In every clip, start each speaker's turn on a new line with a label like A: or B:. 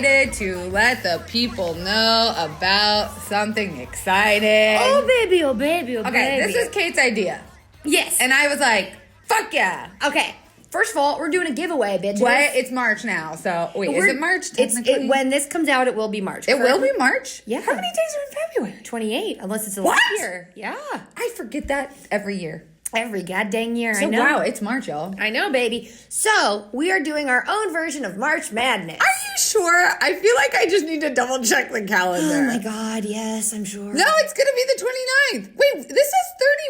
A: decided to let the people know about something exciting.
B: Oh, baby, oh, baby, oh, baby.
A: Okay, this is Kate's idea.
B: Yes.
A: And I was like, fuck yeah.
B: Okay. First of all, we're doing a giveaway, bitches.
A: What? It's March now. So, wait, is it March technically?
B: When this comes out, it will be March.
A: It will be March?
B: Yeah.
A: How many days are in February?
B: 28, unless it's a
A: What?
B: leap year. Yeah.
A: I forget that every year.
B: Every goddamn year,
A: So,
B: I know.
A: wow, it's March, y'all.
B: I know, baby. So, we are doing our own version of March Madness.
A: Are you sure? I feel like I just need to double check the calendar.
B: Oh my God, yes, I'm sure.
A: No, it's going to be the 29th. Wait, this is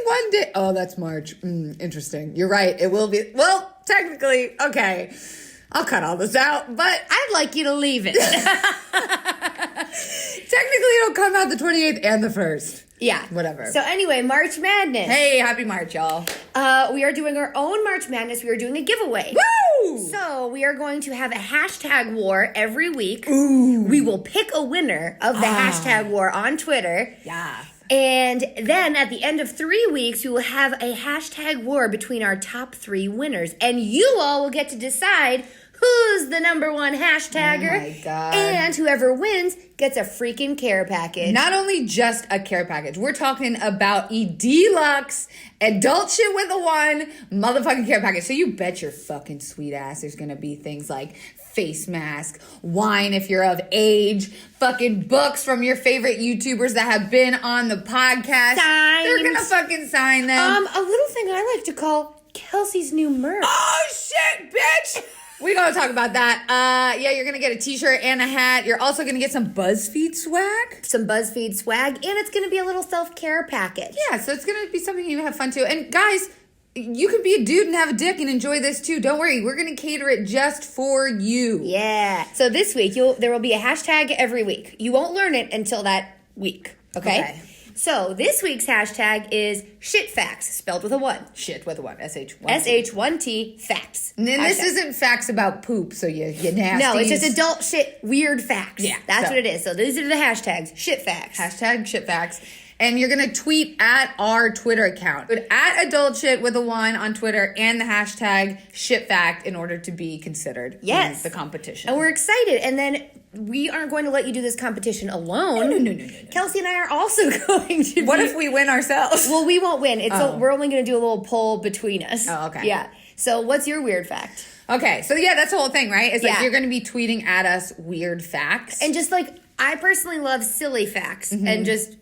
A: 31 days. Oh, that's March. Interesting. You're right. It will be. Well, technically, okay. I'll cut all this out, but
B: I'd like you to leave it.
A: technically it'll come out the 28th and the 1st.
B: Yeah.
A: Whatever.
B: So anyway, March Madness.
A: Hey, happy March, y'all.
B: We are doing our own March Madness. We are doing a giveaway.
A: Woo!
B: So we are going to have a hashtag war every week.
A: Ooh.
B: We will pick a winner of the hashtag war on Twitter.
A: Yeah.
B: And then at the end of 3 weeks, we will have a hashtag war between our top 3 winners. And you all will get to decide who's the number one hashtagger.
A: Oh my God.
B: And whoever wins gets a freaking care package.
A: Not only just a care package, we're talking about a deluxe adult shit with a one motherfucking care package. So you bet your fucking sweet ass there's gonna be things like face mask, wine if you're of age, fucking books from your favorite YouTubers that have been on the podcast.
B: Signs.
A: They're gonna fucking sign them.
B: A little thing I like to call Kelsey's new merch.
A: Oh shit, bitch! We're gonna talk about that. Yeah, you're gonna get a t-shirt and a hat. You're also gonna get some BuzzFeed swag.
B: Some BuzzFeed swag, and it's gonna be a little self-care package.
A: Yeah, so it's gonna be something you have fun too. And guys, you can be a dude and have a dick and enjoy this too. Don't worry, we're gonna cater it just for you.
B: Yeah. So this week, there will be a hashtag every week. You won't learn it until that week. Okay. So this week's hashtag is shit facts, spelled with a 1.
A: Shit with a 1. SH1T.
B: SH1T facts.
A: And then this isn't facts about poop, so you nasty.
B: No, it's just adult shit, weird facts.
A: Yeah.
B: That's what it is. So these are the hashtags. Shit facts.
A: Hashtag shit facts. And you're going to tweet at our Twitter account. But at adult shit with a 1 on Twitter and the hashtag shit fact in order to be considered in the competition.
B: And we're excited. And then we aren't going to let you do this competition alone.
A: No.
B: Kelsey and I are also going to
A: What if we win ourselves?
B: Well, we won't win. We're only going to do a little poll between us.
A: Oh, okay.
B: Yeah. So what's your weird fact?
A: Okay, so yeah, that's the whole thing, right? It's like
B: Yeah.
A: you're going to be tweeting at us weird facts.
B: And just like, I personally love silly facts and just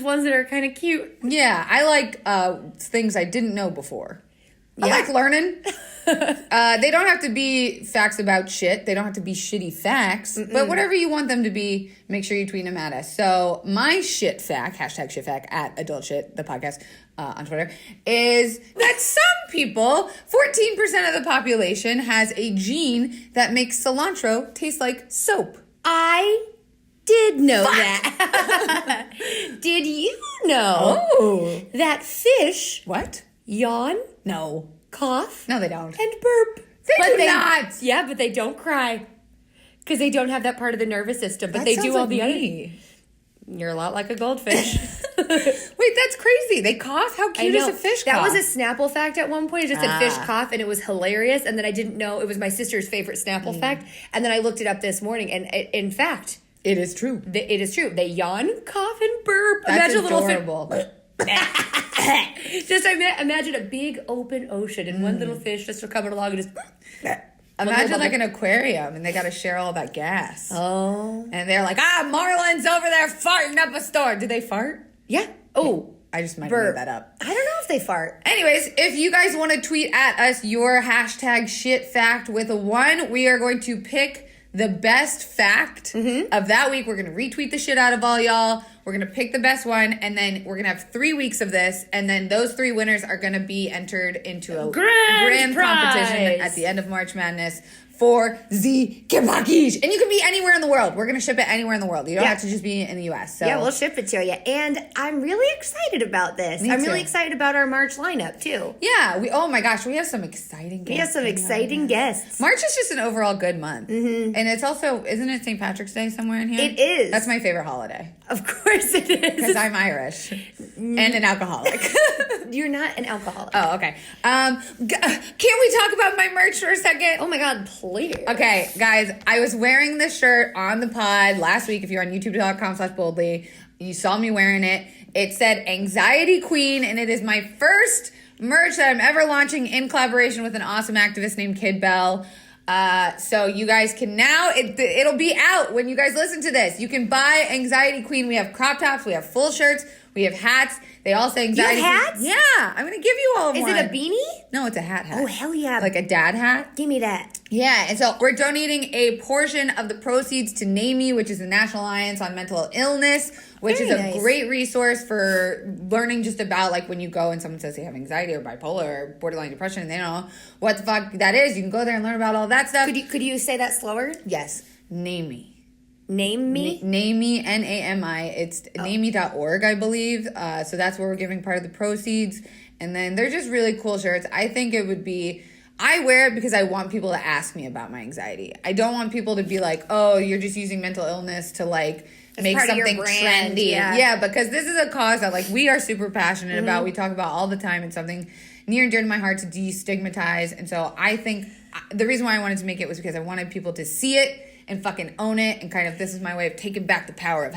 B: ones that are kind of cute.
A: Yeah, I like things I didn't know before. I
B: Yeah.
A: like learning. They don't have to be facts about shit. They don't have to be shitty facts. But whatever you want them to be, make sure you tweet them at us. So my shit fact, hashtag shit fact, at adult shit, the podcast on Twitter, is that some people, 14% of the population, has a gene that makes cilantro taste like soap.
B: I did know that. Did you know that fish
A: What?
B: yawn,
A: No.
B: cough,
A: No, they don't.
B: and burp?
A: They do not.
B: Yeah, but they don't cry because they don't have that part of the nervous system. But
A: That
B: they
A: sounds
B: do all
A: like
B: the other.
A: me.
B: You're a lot like a goldfish.
A: Wait, that's crazy. They cough? How cute is a fish cough?
B: That was a Snapple fact at one point. It just said fish
A: Ah.
B: cough, and it was hilarious. And then I didn't know it was my sister's favorite Snapple fact. And then I looked it up this morning, and in fact,
A: It is true.
B: it is true. They yawn, cough, and burp.
A: That's
B: Imagine a little
A: adorable.
B: just imagine a big open ocean and one little fish just coming along and just.
A: Imagine like an aquarium and they got to share all that gas.
B: Oh.
A: And they're like, Marlin's over there farting up a storm. Did they fart?
B: Yeah. Oh.
A: I just might have
B: Burp.
A: made that up.
B: I don't know if they fart.
A: Anyways, if you guys want to tweet at us your hashtag shit fact with a 1, we are going to pick the best fact of that week. We're going to retweet the shit out of all y'all. We're going to pick the best one, and then we're going to have 3 weeks of this, and then those 3 winners are going to be entered into a grand competition at the end of March Madness for the package. And you can be anywhere in the world. We're going to ship it anywhere in the world. You don't have to just be in the U.S. So.
B: Yeah, we'll ship it to you. And I'm really excited about this.
A: Me
B: I'm
A: too.
B: really excited about our March lineup, too.
A: Yeah, oh my gosh, we have some exciting guests.
B: We have some exciting guests.
A: March is just an overall good month. And it's also, isn't it St. Patrick's Day somewhere in here?
B: It is.
A: That's my favorite holiday.
B: Of course it is.
A: Because I'm Irish. and an alcoholic.
B: You're not an alcoholic.
A: Oh, okay. Can we talk about my merch for a second?
B: Oh my God, please.
A: Okay, guys, I was wearing this shirt on the pod last week. If you're on youtube.com/boldly, you saw me wearing it. It said Anxiety Queen, and it is my first merch that I'm ever launching in collaboration with an awesome activist named Kid Bell. So you guys can now, it'll be out when you guys listen to this. You can buy Anxiety Queen. We have crop tops, we have full shirts, we have hats. They all say Anxiety
B: You have hats?
A: Queen. Yeah, I'm going to give you all
B: Is
A: one.
B: it a beanie?
A: No, it's a hat.
B: Oh, hell yeah.
A: Like a dad hat.
B: Give me that.
A: Yeah, and so we're donating a portion of the proceeds to NAMI, which is the National Alliance on Mental Illness, which is a great resource for learning just about, like, when you go and someone says they have anxiety or bipolar or borderline depression and they don't know what the fuck that is. You can go there and learn about all that stuff.
B: Could you say that slower?
A: Yes, NAMI.
B: Name me?
A: NAMI, N-A-M-I. It's NAMI.org, I believe. So that's where we're giving part of the proceeds. And then they're just really cool shirts. I think it would be... I wear it because I want people to ask me about my anxiety. I don't want people to be like, oh, you're just using mental illness to, like, make something trendy. Yeah, because this is a cause that, like, we are super passionate about. We talk about all the time. It's something near and dear to my heart to destigmatize. And so I think the reason why I wanted to make it was because I wanted people to see it and fucking own it, and kind of, this is my way of taking back the power of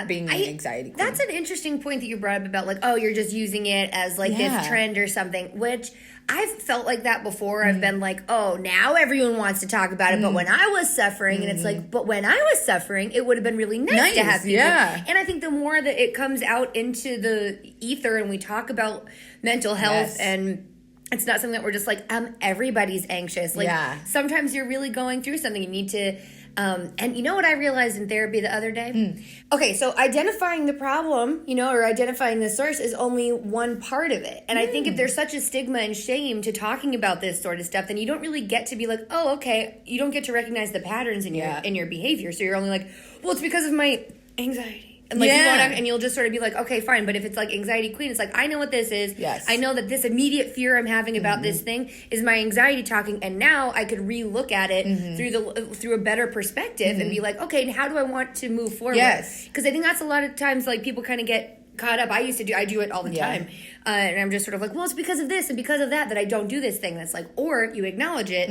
A: being an anxiety queen.
B: That's an interesting point that you brought up about, like, oh, you're just using it as, like, this trend or something, which I've felt like that before. I've been like, oh, now everyone wants to talk about it, but when I was suffering, and it's like, but when I was suffering, it would have been really nice to have people. And I think the more that it comes out into the ether and we talk about mental health and it's not something that we're just like, everybody's anxious. Like, sometimes you're really going through something. You need to, and you know what I realized in therapy the other day? Okay, so identifying the problem, or identifying the source is only one part of it. And I think if there's such a stigma and shame to talking about this sort of stuff, then you don't really get to be like, oh, okay, you don't get to recognize the patterns in your behavior. So you're only like, well, it's because of my anxiety. And like and you'll just sort of be like, okay, fine. But if it's like Anxiety Queen, it's like, I know what this is.
A: Yes.
B: I know that this immediate fear I'm having about this thing is my anxiety talking, and now I could re-look at it through a better perspective and be like, okay, how do I want to move forward?
A: Yes.
B: Because I think that's a lot of times like people kind of get caught up. I do it all the time. And I'm just sort of like, well, it's because of this and because of that I don't do this thing. That's like, or you acknowledge it.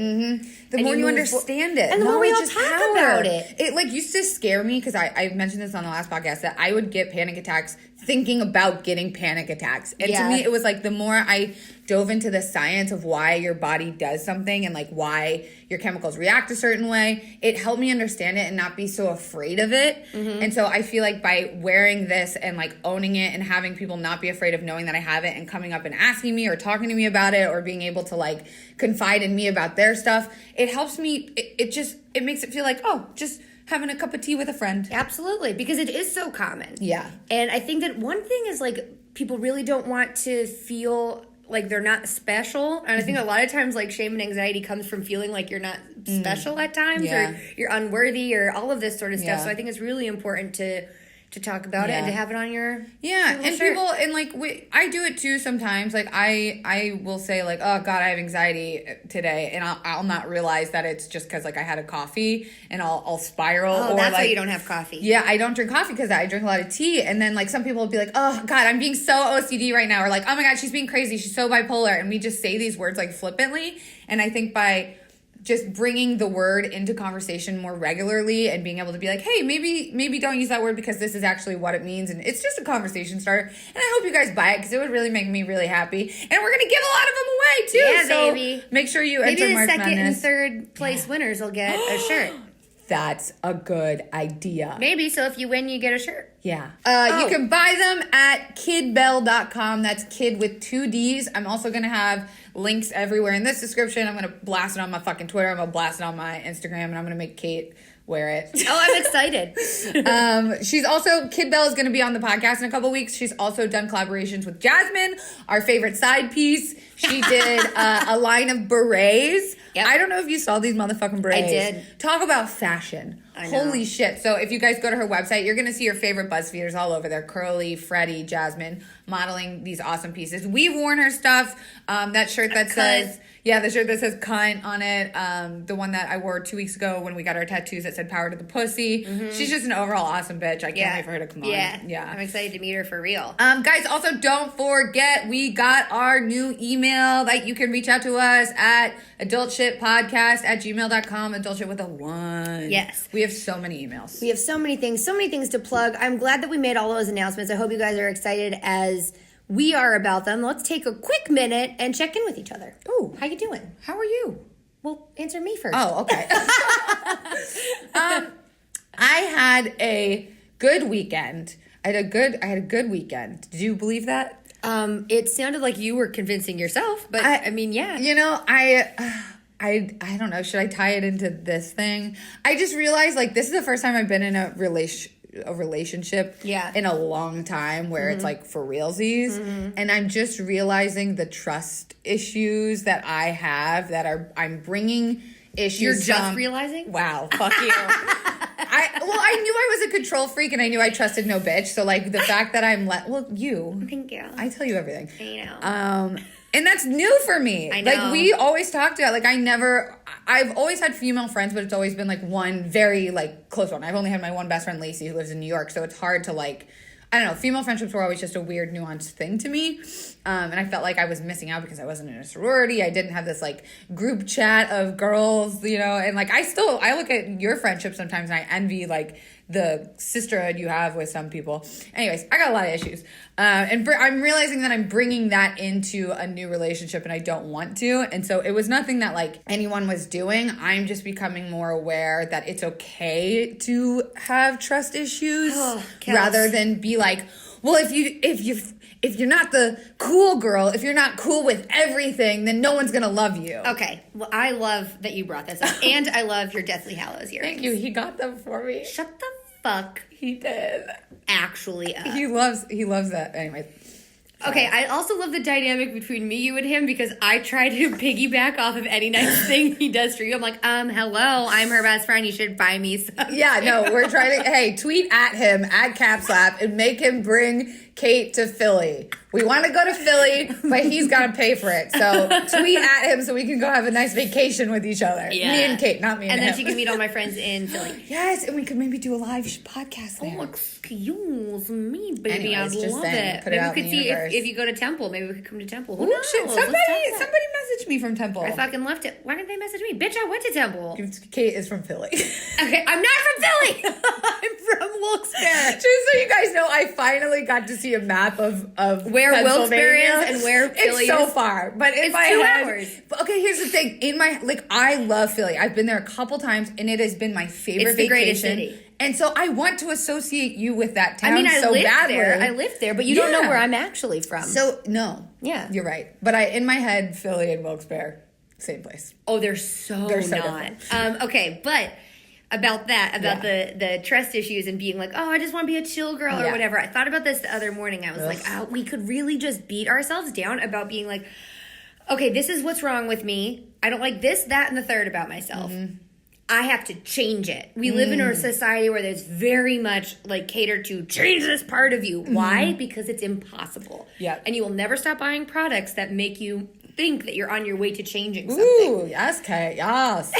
A: The more you understand it.
B: And the more we all talk about it.
A: It, like, used to scare me, because I mentioned this on the last podcast, that I would get panic attacks thinking about getting panic attacks. And to me, it was like, the more I dove into the science of why your body does something and, like, why your chemicals react a certain way, it helped me understand it and not be so afraid of it. And so I feel like by wearing this and, like, owning it and having people not be afraid of knowing that I have it and coming up and asking me or talking to me about it or being able to, like, confide in me about their stuff, it helps me. It makes it feel like, oh, just having a cup of tea with a friend.
B: Absolutely, because it is so common.
A: Yeah.
B: And I think that one thing is, like, people really don't want to feel like they're not special. And I think a lot of times, like, shame and anxiety comes from feeling like you're not special at times or you're unworthy or all of this sort of stuff. So I think it's really important to talk about it and to have it on your
A: and
B: shirt.
A: people, and like, I do it too sometimes. Like, I will say, like, oh God, I have anxiety today, and I'll not realize that it's just because, like, I had a coffee, and I'll spiral.
B: Oh,
A: or
B: that's
A: like,
B: why you don't have coffee.
A: Yeah, I don't drink coffee because I drink a lot of tea, and then, like, some people will be like, oh God, I'm being so OCD right now, or like, oh my God, she's being crazy, she's so bipolar, and we just say these words, like, flippantly. And I think by just bringing the word into conversation more regularly and being able to be like, hey, maybe don't use that word because this is actually what it means, and it's just a conversation starter. And I hope you guys buy it because it would really make me really happy. And we're gonna give a lot of them away too.
B: Yeah,
A: so
B: baby.
A: Make sure you
B: maybe
A: enter
B: the
A: March
B: second
A: Madness.
B: and third place winners will get a shirt.
A: That's a good idea.
B: Maybe. So if you win, you get a shirt.
A: Yeah. You can buy them at kidbell.com. That's kid with 2 Ds. I'm also going to have links everywhere in this description. I'm going to blast it on my fucking Twitter. I'm going to blast it on my Instagram, and I'm going to make Kate wear it.
B: Oh, I'm excited.
A: She's also, Kid Bell is going to be on the podcast in a couple weeks. She's also done collaborations with Jasmine, our favorite side piece. She did a line of berets. Yep. I don't know if you saw these motherfucking berets.
B: I did.
A: Talk about fashion. Holy shit. So if you guys go to her website, you're going to see her favorite BuzzFeeders all over there. Curly, Freddie, Jasmine. modeling these awesome pieces. We've worn her stuff. That shirt that says, the shirt that says cunt on it. The one that I wore 2 weeks ago when we got our tattoos that said power to the pussy. She's just an overall awesome bitch. I can't wait for her to come on.
B: Yeah. I'm excited to meet her for real.
A: Guys, also don't forget, we got our new email that you can reach out to us at adultshitpodcast@gmail.com. Adultshit with a 1.
B: Yes.
A: We have so many emails.
B: We have so many things to plug. I'm glad that we made all those announcements. I hope you guys are excited as we are about them. Let's take a quick minute and check in with each other.
A: Ooh.
B: How you doing?
A: How are you?
B: Well, answer me first.
A: Oh, okay. I had a good weekend. I had a good weekend. Did you believe that?
B: It sounded like you were convincing yourself, but I mean, yeah.
A: You know, I don't know. Should I tie it into this thing? I just realized, like, this is the first time I've been in a relationship in a long time where it's like for realsies, and I'm just realizing the trust issues that I have I'm bringing issues.
B: You're just realizing?
A: Wow, fuck you. I knew I was a control freak, and I knew I trusted no bitch. So like the fact that I'm you.
B: Thank you.
A: I tell you everything.
B: I know.
A: And that's new for me.
B: I know.
A: Like, we always talked about, like, I've always had female friends, but it's always been, like, one very, like, close one. I've only had my one best friend, Lacey, who lives in New York, so it's hard to, like, I don't know, female friendships were always just a weird, nuanced thing to me, and I felt like I was missing out because I wasn't in a sorority. I didn't have this, like, group chat of girls, you know, and, like, I look at your friendship sometimes, and I envy, like, the sisterhood you have with some people. Anyways, I got a lot of issues. And I'm realizing that I'm bringing that into a new relationship and I don't want to. And so it was nothing that like anyone was doing. I'm just becoming more aware that it's okay to have trust issues rather than be like, well, if you're not the cool girl, if you're not cool with everything, then no one's gonna love you.
B: Okay. Well, I love that you brought this up. And I love your Deathly Hallows earrings.
A: Thank you. He got them for me.
B: Shut the fuck.
A: He did.
B: Actually up.
A: He loves that. Anyway.
B: Okay, I also love the dynamic between me, you, and him because I try to piggyback off of any nice thing he does for you. I'm like, hello, I'm her best friend. You should buy me something.
A: Yeah, no, we're trying to, tweet at him, at CapSlap, and make him bring Kate to Philly. We want to go to Philly, but he's got to pay for it. So tweet at him so we can go have a nice vacation with each other. Yeah. Me and Kate, not me and him.
B: And then she can meet all my friends in Philly.
A: Yes, and we could maybe do a live podcast there.
B: Oh, excuse me, baby.
A: Anyways,
B: I'd love it.
A: Maybe
B: we could see if you go to Temple. Maybe we could come to Temple. Who knows?
A: Shit, somebody messaged me from Temple.
B: I fucking left it. Why didn't they message me? Bitch, I went to Temple.
A: Kate is from Philly.
B: Okay, I'm not from Philly. I'm from Wilkes-Barre.
A: Just so you guys know, I finally got to see a map of
B: where Wilkes-Barre is and where Philly is.
A: It's so far, but in my
B: 2
A: head,
B: hours.
A: Okay, here's the thing. I love Philly. I've been there a couple times, and it has been my favorite vacation.
B: Greatest city.
A: And so I want to associate you with that town.
B: I
A: so
B: lived
A: badly.
B: there. I lived there, but you don't know where I'm actually from.
A: So no,
B: you're
A: right. But in my head, Philly and Wilkes-Barre, same place.
B: Oh, they're so not. Okay, but about the trust issues and being like, oh, I just want to be a chill girl or whatever. I thought about this the other morning. I was like, oh, we could really just beat ourselves down about being like, okay, this is what's wrong with me. I don't like this, that, and the third about myself. Mm-hmm. I have to change it. We live in a society where there's very much like catered to change this part of you. Why? Because it's impossible.
A: Yeah.
B: And you will never stop buying products that make you think that you're on your way to changing something.
A: Ooh, yes, Kate, yes.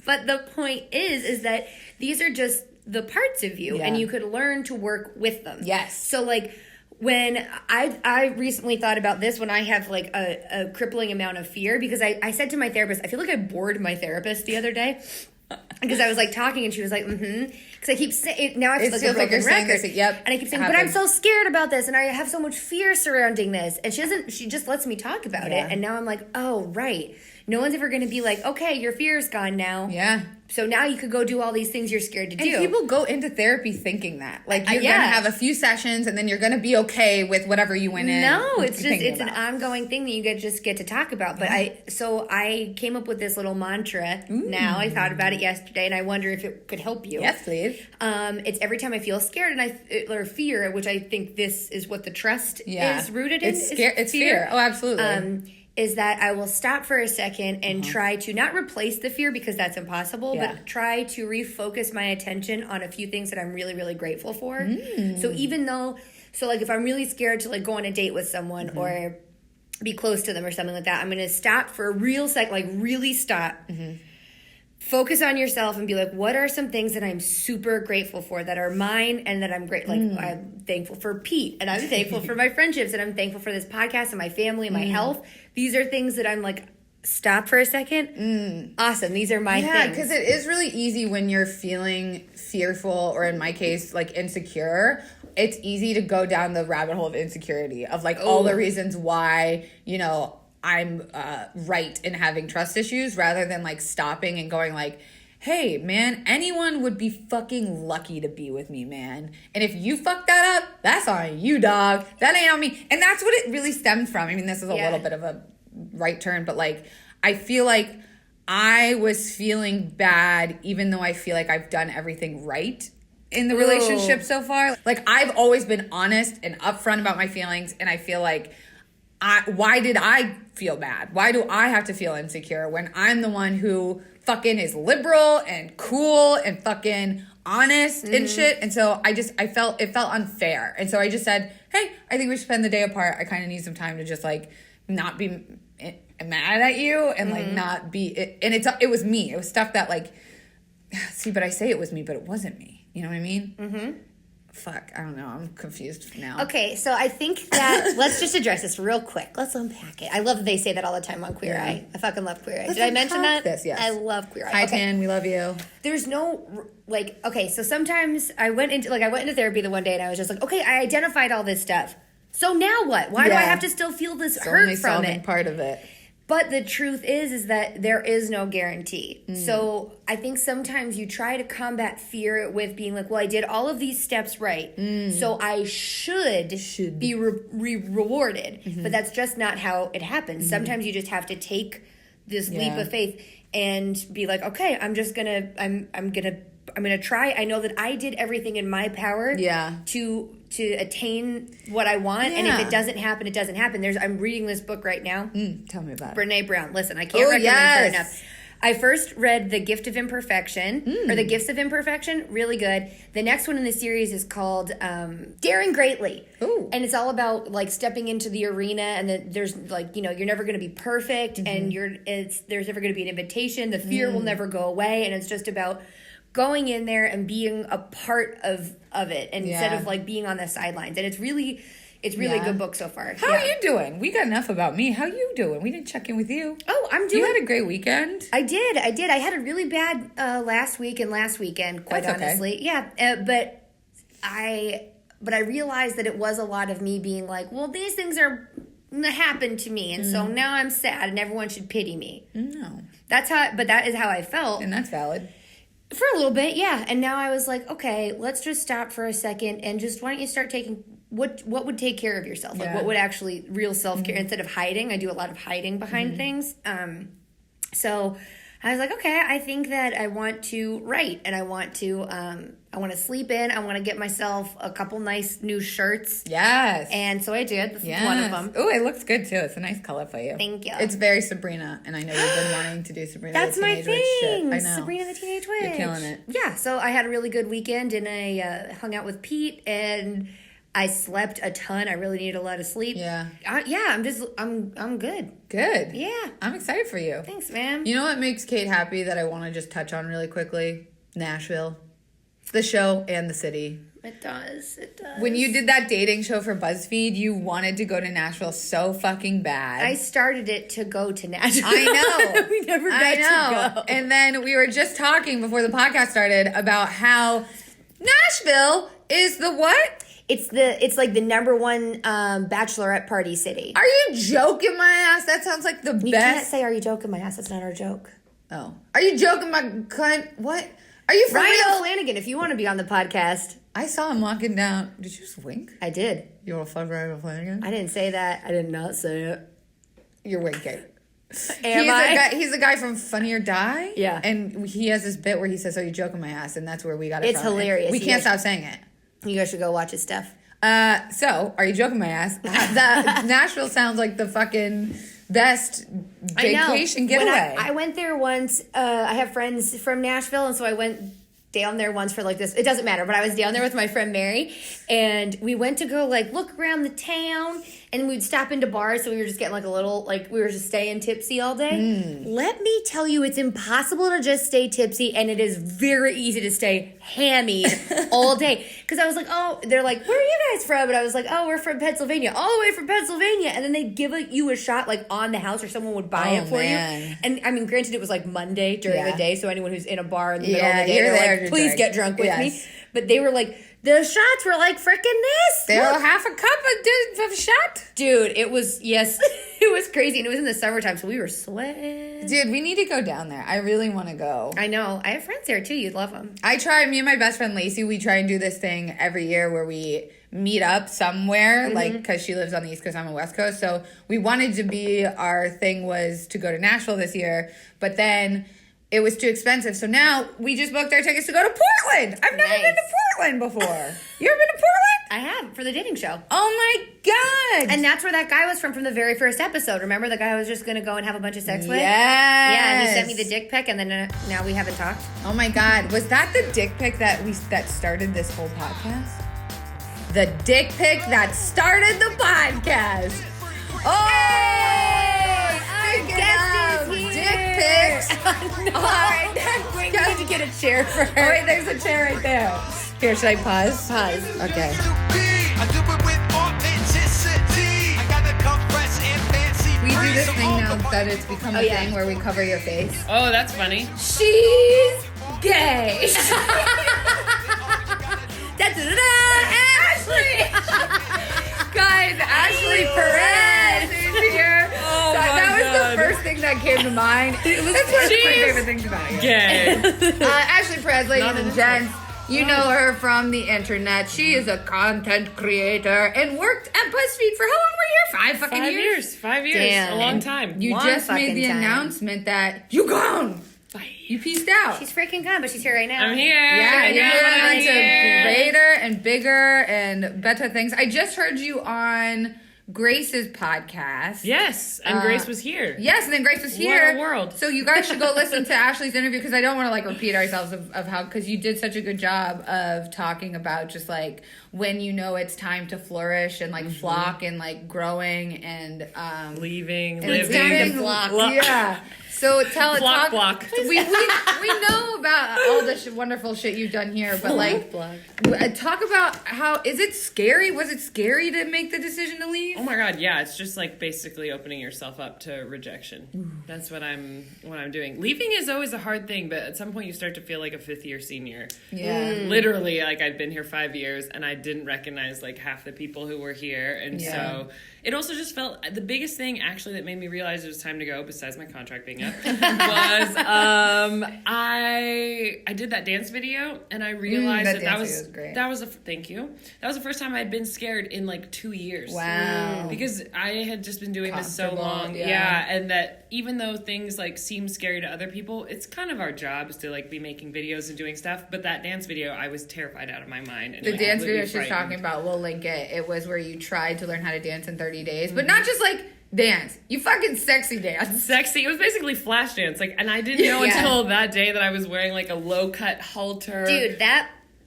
B: But the point is that these are just the parts of you, and you could learn to work with them.
A: Yes.
B: So like when I recently thought about this when I have like a crippling amount of fear, because I said to my therapist, I feel like I bored my therapist the other day because I was like talking and she was like, because I keep saying, now I feel like a broken record. And I keep saying, but I'm so scared about this and I have so much fear surrounding this. And she just lets me talk about it. And now I'm like, oh, right. No one's ever going to be like, okay, your fear's gone now.
A: Yeah.
B: So now you could go do all these things you're scared to do.
A: And people go into therapy thinking that. Like, you're going to have a few sessions and then you're going to be okay with whatever you went in.
B: No, it's an ongoing thing that you just get to talk about. But I came up with this little mantra now. I thought about it yesterday and I wonder if it could help you.
A: Yes, please.
B: It's every time I feel scared or fear, which I think this is what the trust is rooted in.
A: It's fear. Oh, absolutely.
B: is that I will stop for a second and try to not replace the fear because that's impossible, but try to refocus my attention on a few things that I'm really, really grateful for. So even though, like if I'm really scared to like go on a date with someone or be close to them or something like that, I'm going to stop for a real sec, like really stop. Focus on yourself and be like, what are some things that I'm super grateful for that are mine and that I'm great? Like, I'm thankful for Pete and I'm thankful for my friendships and I'm thankful for this podcast and my family and my health. These are things that I'm like, stop for a second. Awesome. These are my things.
A: Yeah, because it is really easy when you're feeling fearful or in my case, like insecure. It's easy to go down the rabbit hole of insecurity of like all the reasons why, you know, I'm right in having trust issues rather than like stopping and going like, hey, man, anyone would be fucking lucky to be with me, man. And if you fuck that up, that's on you, dog. That ain't on me. And that's what it really stemmed from. I mean, this is a little bit of a right turn, but like, I feel like I was feeling bad even though I feel like I've done everything right in the relationship so far. Like, I've always been honest and upfront about my feelings, and I feel like why did I feel bad? Why do I have to feel insecure when I'm the one who fucking is liberal and cool and fucking honest and shit? And so it felt unfair. And so I just said, hey, I think we should spend the day apart. I kind of need some time to just like not be mad at you and like not be, and it was me. It was stuff that like, see, but I say it was me, but it wasn't me. You know what I mean? Fuck, I don't know. I'm confused now.
B: Okay, so I think that let's just address this real quick. Let's unpack it. I love that they say that all the time on Queer Eye. I fucking love Queer Eye. Did I mention that?
A: This, yes.
B: I love Queer Eye.
A: Hi, Tan. We love you.
B: There's no like. Okay, so sometimes I went into therapy the one day and I was just like, okay, I identified all this stuff. So now what? Why do I have to still feel this hurt
A: only
B: from
A: solving
B: it?
A: Part of it.
B: But the truth is that there is no guarantee. So I think sometimes you try to combat fear with being like, well, I did all of these steps right, so I should be rewarded. But that's just not how it happens. Sometimes you just have to take this leap of faith and be like, okay, I'm gonna try. I know that I did everything in my power to attain what I want, and if it doesn't happen, it doesn't happen. I'm reading this book right now.
A: Tell me about it.
B: Brene Brown. Listen, I can't recommend her enough. I first read The Gift of Imperfection, or The Gifts of Imperfection. Really good. The next one in the series is called Daring Greatly.
A: Ooh.
B: And it's all about like stepping into the arena, and that there's like, you know, you're never going to be perfect, and there's never going to be an invitation. The fear will never go away, and it's just about going in there and being a part of it, and instead of like being on the sidelines. And it's really a good book so far.
A: How are you doing? We got enough about me. How you doing? We didn't check in with you.
B: Oh, I'm doing.
A: You had a great weekend.
B: I did. I had a really bad last week and last weekend, quite honestly. Yeah, but I realized that it was a lot of me being like, well, these things happened to me, and so now I'm sad, and everyone should pity me.
A: No,
B: that is how I felt,
A: and that's valid.
B: For a little bit, yeah. And now I was like, okay, let's just stop for a second and just, why don't you start taking, what would take care of yourself? Like, what would actually, real self-care, instead of hiding. I do a lot of hiding behind things. So I was like, okay, I think that I want to write, and I want to sleep in. I want to get myself a couple nice new shirts.
A: Yes.
B: And so I did. This is one of them.
A: Oh, it looks good too. It's a nice color for you.
B: Thank you.
A: It's very Sabrina, and I know you've been wanting to do Sabrina
B: That's
A: the Teenage Witch shit.
B: my thing.
A: I know.
B: Sabrina the Teenage Witch.
A: You're killing it.
B: Yeah, so I had a really good weekend, and I hung out with Pete, and I slept a ton. I really needed a lot of sleep.
A: Yeah.
B: I'm good.
A: Good.
B: Yeah.
A: I'm excited for you.
B: Thanks, man.
A: You know what makes Kate happy that I want to just touch on really quickly? Nashville. The show and the city.
B: It does.
A: When you did that dating show for BuzzFeed, you wanted to go to Nashville so fucking bad.
B: I started it to go to Nashville.
A: I know.
B: We never got to go.
A: And then we were just talking before the podcast started about how Nashville is the what?
B: It's like the number one bachelorette party city.
A: Are you joking my ass? That sounds like the best.
B: You can't say, "Are you joking my ass?" That's not our joke.
A: Oh. Are you joking my cunt? What? Are you for
B: Ryan
A: real?
B: Flanagan, if you want to be on the podcast.
A: I saw him walking down. Did you just wink?
B: I did.
A: You want to fuck Ryan Flanagan?
B: I didn't say that. I did not say it.
A: You're winking.
B: Am
A: He's a guy from Funny or Die.
B: Yeah.
A: And he has this bit where he says, "Are you joking my ass?" And that's where we got it from.
B: It's hilarious.
A: We can't stop saying it.
B: You guys should go watch his stuff.
A: So, are you joking my ass? Nashville sounds like the fucking best vacation getaway.
B: I went there once. I have friends from Nashville, and so I went down there once for like this. It doesn't matter, but I was down there with my friend Mary, and we went to go like look around the town, and we'd stop into bars. So we were just getting like a little, like we were just staying tipsy all day. Let me tell you, it's impossible to just stay tipsy, and it is very easy to stay hammied all day. Because I was like, oh, they're like, where are you guys from? And I was like, oh, we're from Pennsylvania, all the way from Pennsylvania. And then they'd give you a shot like on the house, or someone would buy it for you. And I mean, granted, it was like Monday during the day, so anyone who's in a bar in the middle of the day, they're like, please get drunk with me. But they were like, the shots were like freaking this.
A: They were half a cup of shot.
B: Dude, it was, it was crazy. And it was in the summertime, so we were sweating.
A: Dude, we need to go down there. I really want to go.
B: I know. I have friends there, too. You'd love them.
A: Me and my best friend Lacey, we try and do this thing every year where we meet up somewhere, like, because she lives on the East Coast, I'm on the West Coast. So we wanted to be, our thing was to go to Nashville this year, but then it was too expensive. So now we just booked our tickets to go to Portland. I've never been to Portland before. You ever been to Portland?
B: I have, for the dating show.
A: Oh my God.
B: And that's where that guy was from the very first episode. Remember the guy I was just going to go and have a bunch of sex with?
A: Yes.
B: Yeah, and he sent me the dick pic, and then now we haven't talked.
A: Oh my God. Was that the dick pic that started this whole podcast? The dick pic that started the podcast. Oh! Dick pics. All right,
B: we need to get a chair for her.
A: Oh, wait, there's a chair right there. Here, should I pause?
B: Pause.
A: Okay. We do this thing now that it's become a thing where we cover your face.
C: Oh, that's funny.
B: She's gay. Ashley.
A: Guys, ASHLY Perez is here.
C: Oh
A: that was
C: God.
A: the first thing that came to mind. That's one of my favorite things about you.
C: Gay.
A: ASHLY Perez, ladies and gents. You know her from the internet. She is a content creator and worked at BuzzFeed for how long were you here? 5 fucking years?
C: 5 years.
B: Damn.
C: A long time.
A: You
B: Long
A: just made
B: fucking
A: the
B: time.
A: announcement that you gone.
C: Bye.
A: You peaced out.
B: She's freaking gone, but she's here right now.
C: I'm here.
A: Yeah, you're
C: I'm
A: moving on to
C: here.
A: greater and bigger and better things. I just heard you on Grace's podcast.
C: Yes, and Grace was here.
A: Yes, and then Grace was
C: What
A: here.
C: a world.
A: So you guys should go listen to ASHLY's interview, because I don't want to like repeat ourselves of how, because you did such a good job of talking about just like when you know it's time to flourish and like flock and like growing and
C: Leaving,
A: and
C: living.
A: leaving.
B: flock.
A: Yeah. So
C: Flock.
A: We know about all the wonderful shit you've done here, but like talk about how is it scary? Was it scary to make the decision to leave?
C: Oh my God, yeah, it's just like basically opening yourself up to rejection. That's what I'm doing. Leaving is always a hard thing, but at some point you start to feel like a 5th-year senior.
A: Yeah.
C: Literally, like I'd been here 5 years and I didn't recognize like half the people who were here, and so it also just felt, the biggest thing actually that made me realize it was time to go, besides my contract being up, was I did that dance video, and I realized that
A: was great.
C: Thank you. That was the first time I'd been scared in like 2 years.
A: Wow.
C: Because I had just been doing this so long.
A: Yeah.
C: And that even though things like seem scary to other people, it's kind of our jobs to like be making videos and doing stuff. But that dance video, I was terrified out of my mind. And
A: The
C: like,
A: dance
C: completely
A: video she's
C: frightened.
A: talking about, we'll link it. It was where you tried to learn how to dance in 30 days, but not just like dance. You fucking sexy dance.
C: Sexy. It was basically flash dance. Like, and I didn't know until that day that I was wearing like a low cut halter.
B: Dude,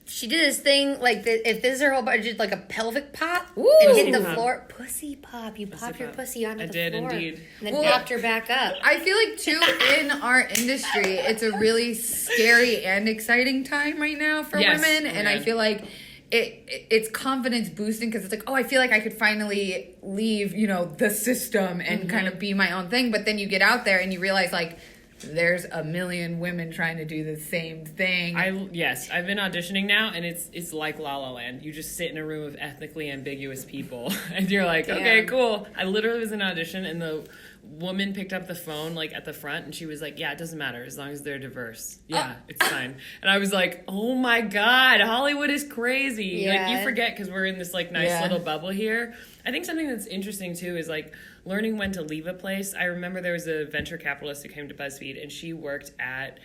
B: she did this thing, like, if this is her whole body, she did like a pelvic pop and hit the floor. Pussy pop. You pop your pussy onto the
C: did,
B: floor.
C: indeed.
B: And then popped her back up.
A: I feel like, too, in our industry, it's a really scary and exciting time right now for women. And I feel like it's confidence boosting, because it's like, oh, I feel like I could finally leave, the system and kind of be my own thing. But then you get out there and you realize, like, there's a million women trying to do the same thing.
C: I've been auditioning now, and it's like La La Land. You just sit in a room of ethnically ambiguous people, and you're like, okay, cool. I literally was in an audition, and the woman picked up the phone like at the front, and she was like, yeah, it doesn't matter as long as they're diverse. Yeah, it's fine. And I was like, oh my God, Hollywood is crazy. Like, you forget, because we're in this like nice little bubble here. I think something that's interesting too is like learning when to leave a place. I remember there was a venture capitalist who came to BuzzFeed, and she worked at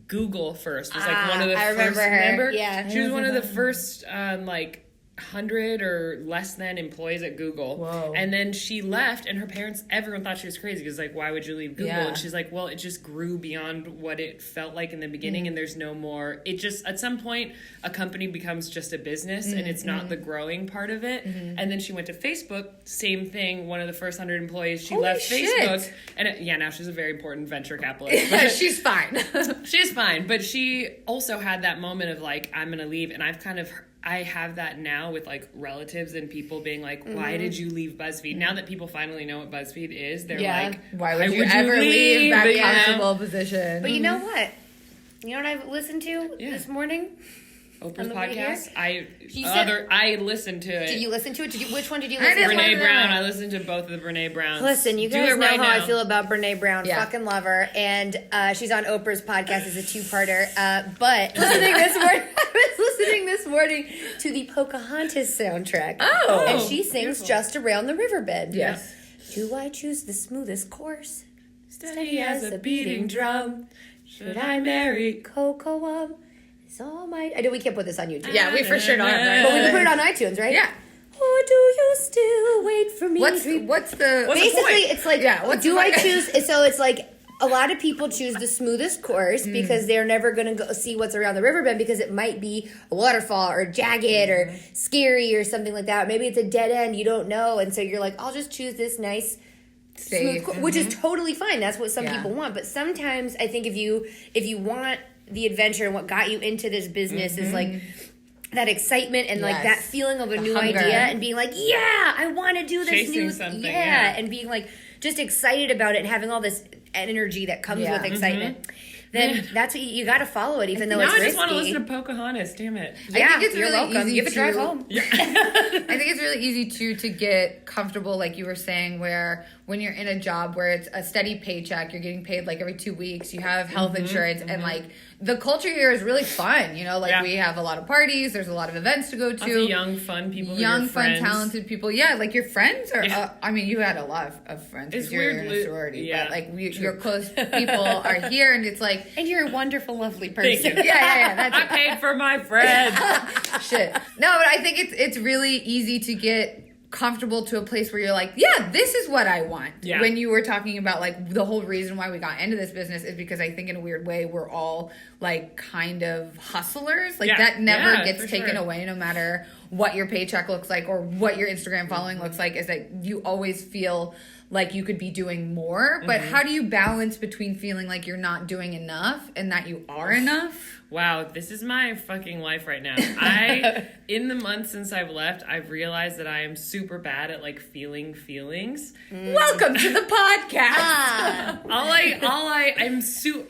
C: Google first. Was like one of the first.
B: Remember her.
C: Remember?
B: Yeah.
C: She was one of the first like 100 or less than employees at Google.
A: Whoa.
C: And then she left, and her parents, everyone thought she was crazy because, like, why would you leave Google?
A: Yeah.
C: And she's like, well, it just grew beyond what it felt like in the beginning, and there's no more. It just, at some point, a company becomes just a business, and it's not the growing part of it. And then she went to Facebook, same thing. One of the first 100 employees, she left Facebook. And now she's a very important venture capitalist.
A: Yeah, she's fine.
C: She's fine. But she also had that moment of, like, I'm going to leave, and I have that now with, like, relatives and people being like, why did you leave BuzzFeed? Now that people finally know what BuzzFeed is, they're like,
A: why would you ever leave that comfortable position?
B: But you know what? You know what I listened to this morning?
C: Oprah's podcast.
B: said,
C: I listened to it.
B: Did you listen to it? Which one did you listen to?
C: Brene Brown. I listened to both of the Brene Browns.
B: Listen, you guys know how I feel about Brene Brown. Yeah. Fucking love her. And she's on Oprah's podcast as a two-parter. But I was listening this morning to the Pocahontas soundtrack.
A: Oh.
B: And she sings
C: beautiful.
B: Just Around the Riverbed.
A: Yes.
B: Do I choose the smoothest course?
C: Steady as a beating drum. Should I marry
B: Cocoa? Is all my... I know we can't put this on YouTube.
A: Yeah, we for sure don't have that.
B: But we can put it on iTunes, right?
A: Yeah.
B: Or do you still wait for me?
A: What's the
B: Basically, it's like, do I choose... So it's like, a lot of people choose the smoothest course because they're never going to go see what's around the riverbed because it might be a waterfall or jagged or scary or something like that. Maybe it's a dead end. You don't know. And so you're like, I'll just choose this nice...
A: safe,
B: which is totally fine. That's what some people want. But sometimes I think if you want the adventure and what got you into this business is like that excitement and like that feeling of a new
A: hunger.
B: idea and being like, yeah, I want to do this
C: Chasing
B: new
C: something,
B: and being like just excited about it and having all this energy that comes with excitement. Then that's what you got to follow it, even though it's risky.
C: Now I just want to listen to Pocahontas. Damn it!
B: Yeah,
A: I think it's
B: you're
A: really
B: welcome.
A: easy
B: You have a drive
A: to-
B: home.
A: I think it's really easy to get comfortable, like you were saying, where when you're in a job where it's a steady paycheck, you're getting paid like every 2 weeks, you have health insurance, and like the culture here is really fun. You know, like we have a lot of parties, there's a lot of events to go to.
C: Lots of young, fun people.
A: Young, fun,
C: friends.
A: talented people. Yeah, like your friends are. I mean, you had a lot of friends because you're in a sorority, but like your close people are here, and it's like,
B: and you're a wonderful, lovely person.
C: Thank you.
A: yeah. That's
C: I paid for my friends.
A: shit. No, but I think it's really easy to get comfortable to a place where you're like, yeah, this is what I want.
C: Yeah.
A: When you were talking about like the whole reason why we got into this business is because I think in a weird way we're all like kind of hustlers. Like that never gets taken away no matter what your paycheck looks like or what your Instagram following looks like, is that you always feel like you could be doing more. But how do you balance between feeling like you're not doing enough and that you are enough?
C: Wow, this is my fucking life right now. In the months since I've left, I've realized that I am super bad at like feeling feelings.
A: Welcome to the podcast.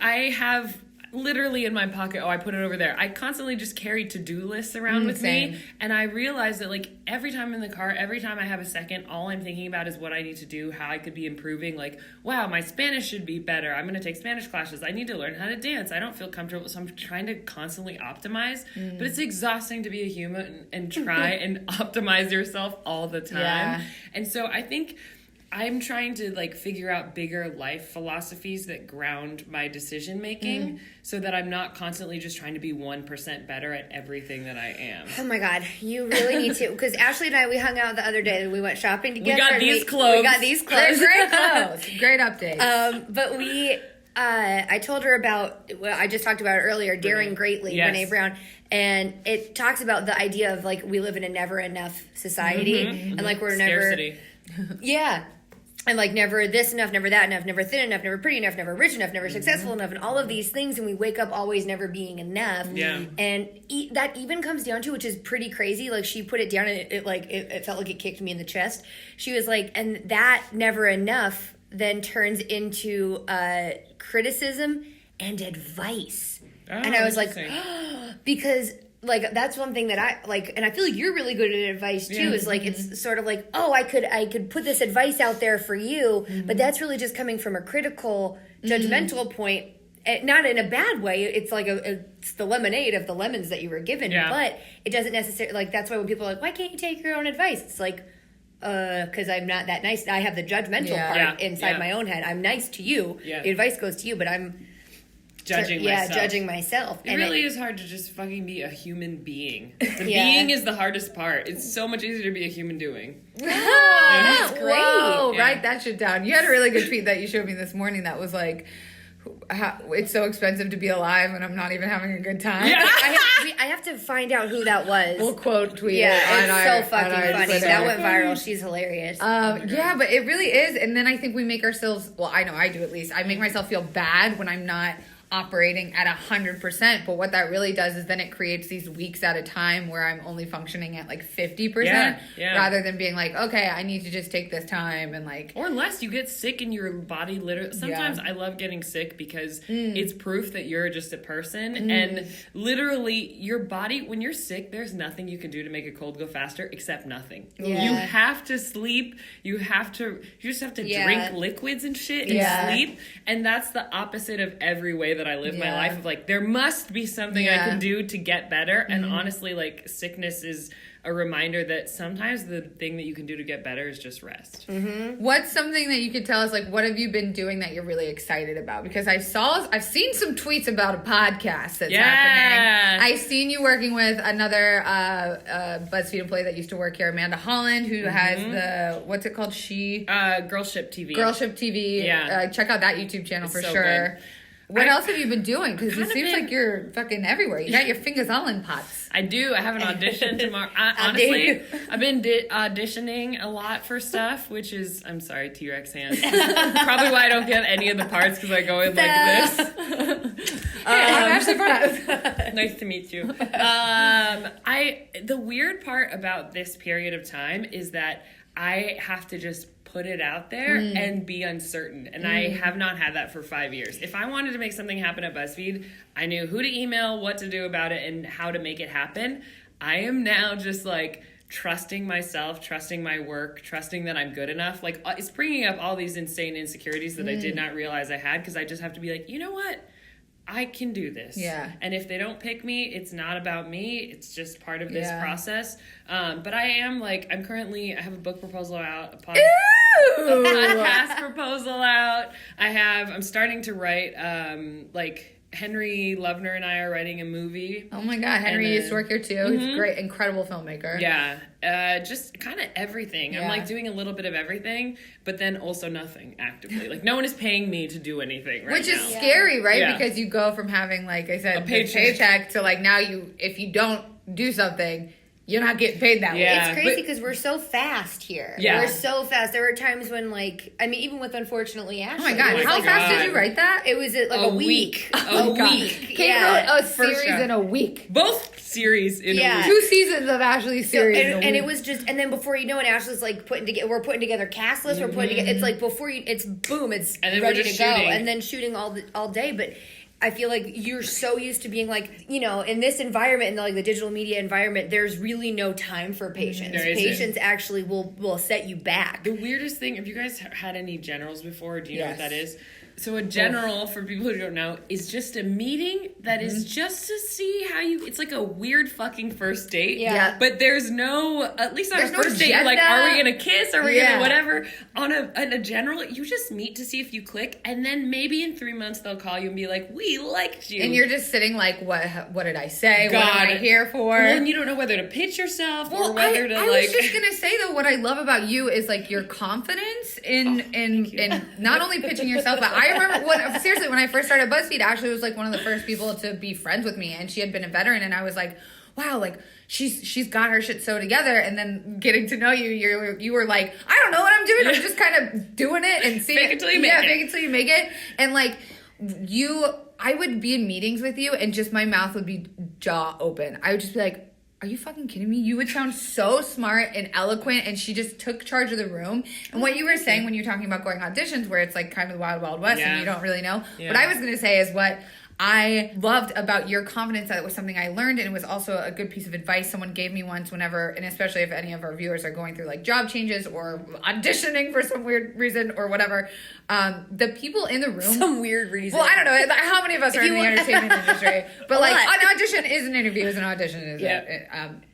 C: I have literally in my pocket, I put it over there. I constantly just carry to-do lists around with me. And I realize that like every time in the car, every time I have a second, all I'm thinking about is what I need to do, how I could be improving. Like, wow, my Spanish should be better. I'm going to take Spanish classes. I need to learn how to dance. I don't feel comfortable. So I'm trying to constantly optimize. But it's exhausting to be a human and try and optimize yourself all the time.
A: Yeah.
C: And so I think I'm trying to like figure out bigger life philosophies that ground my decision making so that I'm not constantly just trying to be 1% better at everything that I am.
B: Oh my God, you really need to. Because Ashley and I, we hung out the other day. We went shopping together.
C: We got these clothes.
B: We got these clothes.
A: Great clothes. Great update.
B: But I told her about, I just talked about it earlier, Daring Greatly, Brene Brown. And it talks about the idea of like we live in a never enough society. And like we're
C: Scarcity.
B: never. Yeah. And like never this enough, never that enough, never thin enough, never pretty enough, never rich enough, never successful enough, and all of these things. And we wake up always never being enough.
C: Yeah.
B: And that even comes down to, which is pretty crazy. Like she put it down and it felt like it kicked me in the chest. She was like, and that never enough then turns into criticism and advice. And I was like, because like that's one thing that I like, and I feel like you're really good at advice too. Is like it's sort of like, oh, I could put this advice out there for you, but that's really just coming from a critical, judgmental point. Not in a bad way. It's like it's the lemonade of the lemons that you were given, but it doesn't necessarily like. That's why when people are like, why can't you take your own advice? It's like, because I'm not that nice. I have the judgmental part inside my own head. I'm nice to you.
C: Yeah.
B: The advice goes to you, but
C: judging myself.
B: Yeah, judging myself.
C: It really is hard to just fucking be a human being. The being is the hardest part. It's so much easier to be a human doing.
B: That's great.
A: Whoa, write that shit down. You had a really good tweet that you showed me this morning that was like, it's so expensive to be alive and I'm not even having a good time.
C: Yeah.
B: I have to find out who that was.
A: We'll quote tweet
B: Yeah,
A: it.
B: it's so fucking funny.
A: Twitter.
B: That went viral. She's hilarious.
A: Yeah, but it really is. And then I think we make ourselves, well, I know I do at least, I make myself feel bad when I'm not operating at 100%. But what that really does is then it creates these weeks at a time where I'm only functioning at like 50% rather than being like, okay, I need to just take this time and like.
C: Or unless you get sick and your body literally. Sometimes I love getting sick because it's proof that you're just a person. And literally your body, when you're sick, there's nothing you can do to make a cold go faster except nothing.
B: Yeah.
C: You have to sleep. You just have to drink liquids and shit and sleep. And that's the opposite of every way that I live my life of like, there must be something I can do to get better. And honestly, like sickness is a reminder that sometimes the thing that you can do to get better is just rest.
A: What's something that you could tell us, like, what have you been doing that you're really excited about? Because I've seen some tweets about a podcast that's happening. I've seen you working with another BuzzFeed employee that used to work here, Amanda Holland, who has the, what's it called?
C: Girlship TV.
A: Girlship TV.
C: Yeah.
A: Check out that YouTube channel for
C: so
A: sure.
C: Good.
A: What else have you been doing? Because it seems like you're fucking everywhere. You got your fingers all in pots.
C: I do. I have an audition tomorrow. Honestly, I've been auditioning a lot for stuff, which is, I'm sorry, T-Rex hands. Probably why I don't get any of the parts because I go in like this.
A: I'm actually proud.
C: Nice to meet you. The weird part about this period of time is that I have to just put it out there and be uncertain. And I have not had that for 5 years. If I wanted to make something happen at BuzzFeed, I knew who to email, what to do about it, and how to make it happen. I am now just like trusting myself, trusting my work, trusting that I'm good enough. Like it's bringing up all these insane insecurities that I did not realize I had because I just have to be like, you know what? I can do this. Yeah. And if they don't pick me, it's not about me. It's just part of this process. But I am like, I have a book proposal out, a podcast proposal out. I'm starting to write, Henry Lovner and I are writing a movie.
A: Oh my God, Henry used to work here too. He's a great, incredible filmmaker.
C: Yeah, just kind of everything. Yeah. I'm like doing a little bit of everything, but then also nothing actively. Like no one is paying me to do anything right
A: Which is
C: now.
A: scary, right? Yeah. Because you go from having, like I said, a paycheck to like now if you don't do something, you're not getting paid that way.
B: It's crazy because we're so fast here.
C: Yeah.
B: We're so fast. There were times when, like, I mean, even with Unfortunately ASHLY.
A: Oh my God. How fast did you write that?
B: It was like a week.
C: A week.
A: Kate wrote a series in a week.
C: Both series in a week.
A: 2 seasons of ASHLY's series in a week.
B: And it was just, and then before you know it, ASHLY's like we're putting together cast lists, we're putting together, it's like it's boom, it's ready to go. And then shooting all day. But I feel like you're so used to being like, you know, in this environment, in the digital media environment, there's really no time for patience. Patience actually will set you back.
C: The weirdest thing, have you guys had any generals before? Do you know what that is? So a general, for people who don't know, is just a meeting that is just to see how it's like a weird fucking first date.
B: Yeah.
C: But there's no, at least on a first date, you're like, are we going to kiss? Are we going to whatever? On a general, you just meet to see if you click. And then maybe in 3 months, they'll call you and be like, we liked you.
A: And you're just sitting like, what did I say? God. What am I here for?
C: Well, and you don't know whether to pitch yourself or whether I
A: was just going to say, though, what I love about you is like your confidence in not only pitching yourself, but I remember when I first started BuzzFeed, ASHLY was like one of the first people to be friends with me, and she had been a veteran, and I was like, wow, like she's got her shit so together. And then getting to know you, you were like, I don't know what I'm doing. I'm just kind of doing it and seeing
C: fake it till you make it.
A: Fake it till you make it. And like I would be in meetings with you, and just my mouth would be jaw open. I would just be like, are you fucking kidding me? You would sound so smart and eloquent, and she just took charge of the room. And what you were saying when you're talking about going auditions, where it's like kind of the wild, wild west, and you don't really know. Yeah. What I was going to say is what I loved about your confidence, that it was something I learned, and it was also a good piece of advice someone gave me once whenever, and especially if any of our viewers are going through like job changes or auditioning for some weird reason or whatever, the people in the room.
B: Some weird reason.
A: Well, I don't know how many of us are in the entertainment industry, but like an audition is an interview, is an audition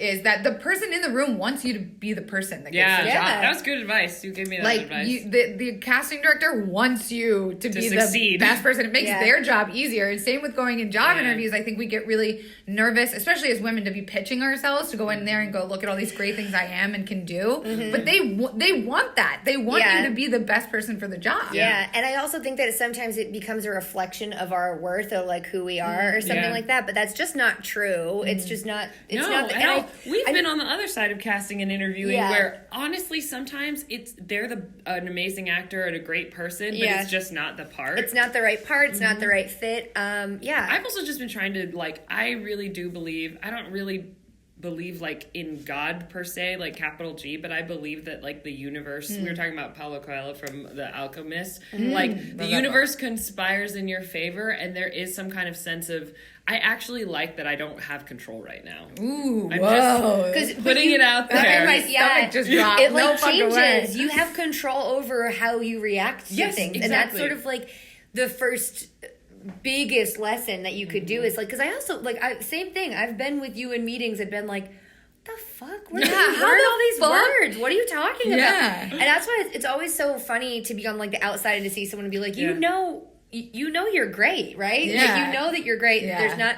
A: is that the person in the room wants you to be the person that gets the job.
C: That was good advice. You gave me that advice.
A: The casting director wants you to be succeed. The best person. It makes their job easier. It same with going in job interviews. I think we get really nervous, especially as women, to be pitching ourselves, to go in there and go, look at all these great things I am and can do. But they want that. They want you to be the best person for the job.
B: Yeah, and I also think that sometimes it becomes a reflection of our worth or like who we are or something like that. But that's just not true. It's just not. It's not.
C: We've been on the other side of casting and interviewing, where honestly sometimes they're an amazing actor and a great person, but it's just not the part.
B: It's not the right part. It's not the right fit.
C: I've also just been trying to I really do believe. I don't really believe like in God per se, like capital G, but I believe that like the universe, we were talking about Paulo Coelho from The Alchemist, like the universe conspires in your favor, and there is some kind of sense of, I actually like that I don't have control right now.
A: Ooh,
C: I'm
A: whoa.
C: just putting it out there.
A: Just dropped.
B: It
A: no
B: changes.
A: Way.
B: You have control over how you react to things.
C: Exactly.
B: And that's sort of like the first biggest lesson that you could do is like, because I also same thing. I've been with you in meetings and been like, the fuck? Where did you learn all these words? What are you talking about? And that's why it's always so funny to be on like the outside and to see someone and be like, you know you're great, right?
A: Yeah.
B: Like, you know that you're great.
A: Yeah.
B: There's not.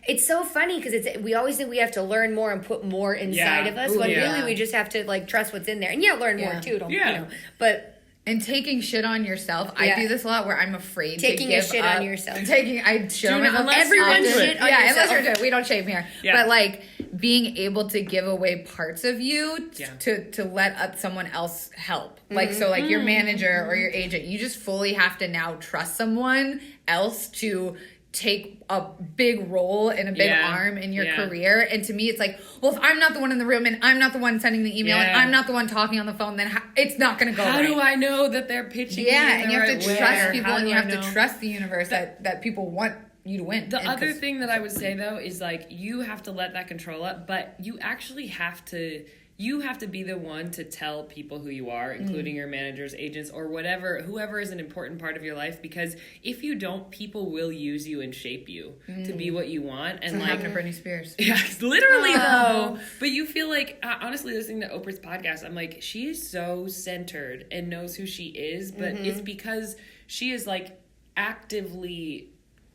B: It's so funny because we always think we have to learn more and put more inside of us. When really we just have to like trust what's in there and learn more too. You know, but.
A: And taking shit on yourself. I do this a lot where I'm afraid
B: taking
A: to give
B: a shit
A: up.
B: on yourself.
A: I shit on myself.
B: Everyone shit on yourself.
A: Unless you're doing it. We don't shame here. Yeah. But like being able to give away parts of you to let someone else help. Like so like your manager or your agent, you just fully have to now trust someone else to take a big role and a big arm in your career. And to me, it's like, well, if I'm not the one in the room and I'm not the one sending the email and I'm not the one talking on the phone, then it's not going to go
C: How
A: right.
C: do I know that they're pitching me
A: and you have
C: right
A: to trust people and you have to
C: know?
A: trust the universe that people want you to win.
C: The other thing that I would say, though, is like you have to let that control up, but you actually have to... You have to be the one to tell people who you are, including your managers, agents, or whoever is an important part of your life. Because if you don't, people will use you and shape you to be what you want. And
A: like happened to Britney Spears.
C: Yeah, literally though. But you feel like, honestly, listening to Oprah's podcast, I'm like, she is so centered and knows who she is. But it's because she is like actively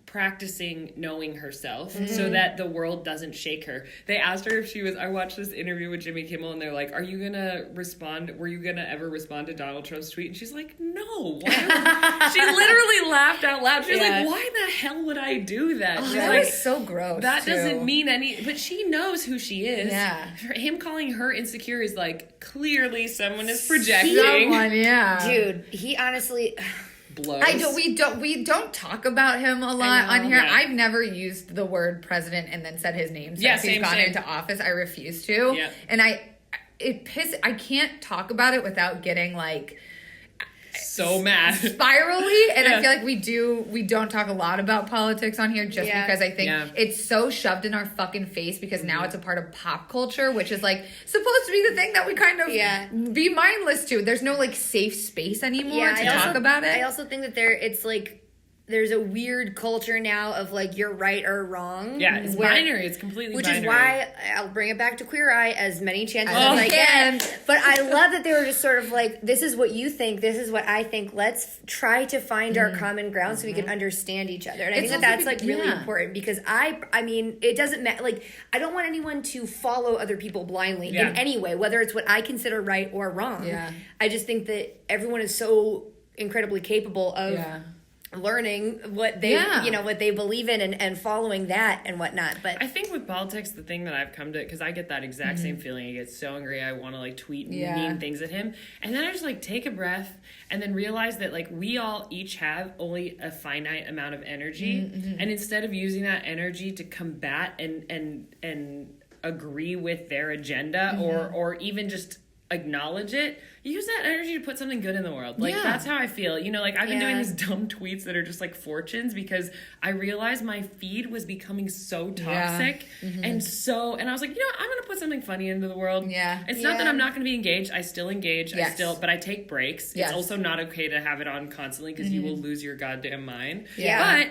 C: practicing knowing herself so that the world doesn't shake her. They asked her if I watched this interview with Jimmy Kimmel and they're like, were you gonna ever respond to Donald Trump's tweet? And she's like, no. She literally laughed out loud. She's like, why the hell would I do that? She's
A: that
C: like,
A: was so gross.
C: That doesn't mean but she knows who she is.
A: Yeah.
C: Him calling her insecure is like, clearly someone is projecting.
B: Dude, he honestly...
C: Blows.
A: We don't talk about him a lot on here. Yeah. I've never used the word president and then said his name since he's gone into office. I refuse to. Yeah. And I can't talk about it without getting like
C: so mad,
A: spirally. And I feel like we don't talk a lot about politics on here just because I think it's so shoved in our fucking face because now it's a part of pop culture, which is like supposed to be the thing that we kind of be mindless to. There's no like safe space anymore to talk about it.
B: I also think that it's like there's a weird culture now of like you're right or wrong.
C: Yeah, it's binary. It's completely
B: which
C: binary.
B: Which is why I'll bring it back to Queer Eye as many chances as I can. But I love that they were just sort of like, this is what you think, this is what I think. Let's try to find our common ground so we can understand each other. And I think that's like really important because I mean, it doesn't matter. Like, I don't want anyone to follow other people blindly in any way, whether it's what I consider right or wrong. Yeah. I just think that everyone is so incredibly capable of learning what they what they believe in and following that and whatnot. But
C: I think with politics, the thing that I've come to, because I get that exact same feeling, I get so angry I want to like tweet mean things at him, and then I just like take a breath and then realize that like we all each have only a finite amount of energy, and instead of using that energy to combat and agree with their agenda or even just acknowledge it, use that energy to put something good in the world. Like that's how I feel. You know, like I've been doing these dumb tweets that are just like fortunes because I realized my feed was becoming so toxic and I was like, you know, I'm gonna put something funny into the world. Yeah. It's not that I'm not gonna be engaged. I still engage. But I take breaks. It's also not okay to have it on constantly because you will lose your goddamn mind. Yeah.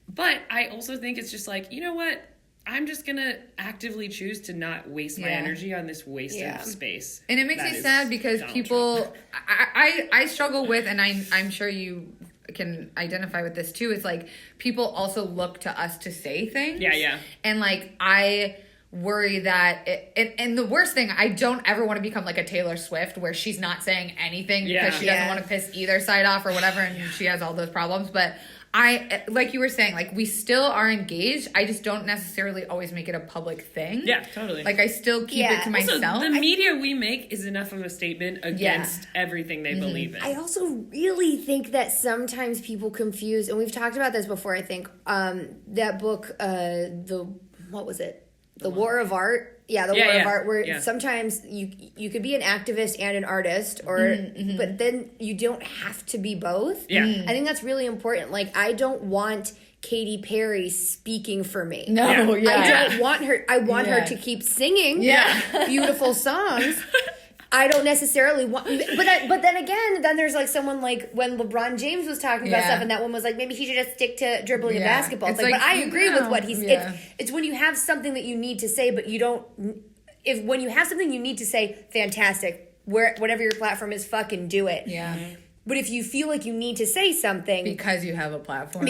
C: But I also think it's just like, you know what? I'm just going to actively choose to not waste my energy on this waste of space.
A: And it makes me sad because people... I struggle with, and I'm sure you can identify with this too. Is like people also look to us to say things.
C: Yeah.
A: And like I worry that and the worst thing, I don't ever want to become like a Taylor Swift where she's not saying anything because she doesn't want to piss either side off or whatever, and she has all those problems. But I, like you were saying, like we still are engaged. I just don't necessarily always make it a public thing.
C: Yeah, totally.
A: Like I still keep it to myself.
C: Also, the media we make is enough of a statement against everything they believe in.
B: I also really think that sometimes people confuse, and we've talked about this before, I think, that book, what was it? The War of Art. Yeah, the War of Art, where sometimes you could be an activist and an artist, or but then you don't have to be both.
C: Yeah.
B: I think that's really important. Like, I don't want Katy Perry speaking for me.
A: No,
B: I don't want her. I want her to keep singing beautiful songs. I don't necessarily want, but then again, there's like someone like when LeBron James was talking about stuff, and that one was like, maybe he should just stick to dribbling a basketball. It's like, but I agree with what he's. It's when you have something that you need to say, but you don't. When you have something you need to say, fantastic. Whatever your platform is, fucking do it.
A: Yeah.
B: But if you feel like you need to say something
A: because you have a platform,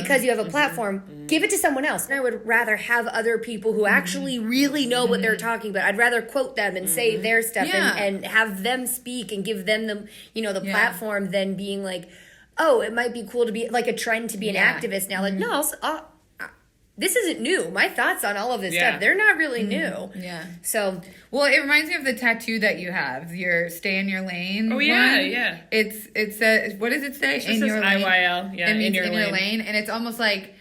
B: give it to someone else. And I would rather have other people who actually really know what they're talking about. I'd rather quote them and say their stuff and have them speak and give them the platform than being like, oh, it might be cool to be like a trend to be an activist now. Like, no, this isn't new. My thoughts on all of this stuff, they're not really new.
A: Yeah.
B: So,
A: well, it reminds me of the tattoo that you have, your stay in your lane.
C: Oh, yeah.
A: It's what does it say?
C: It just says IYL. Yeah,
A: it means in your lane. And it's almost like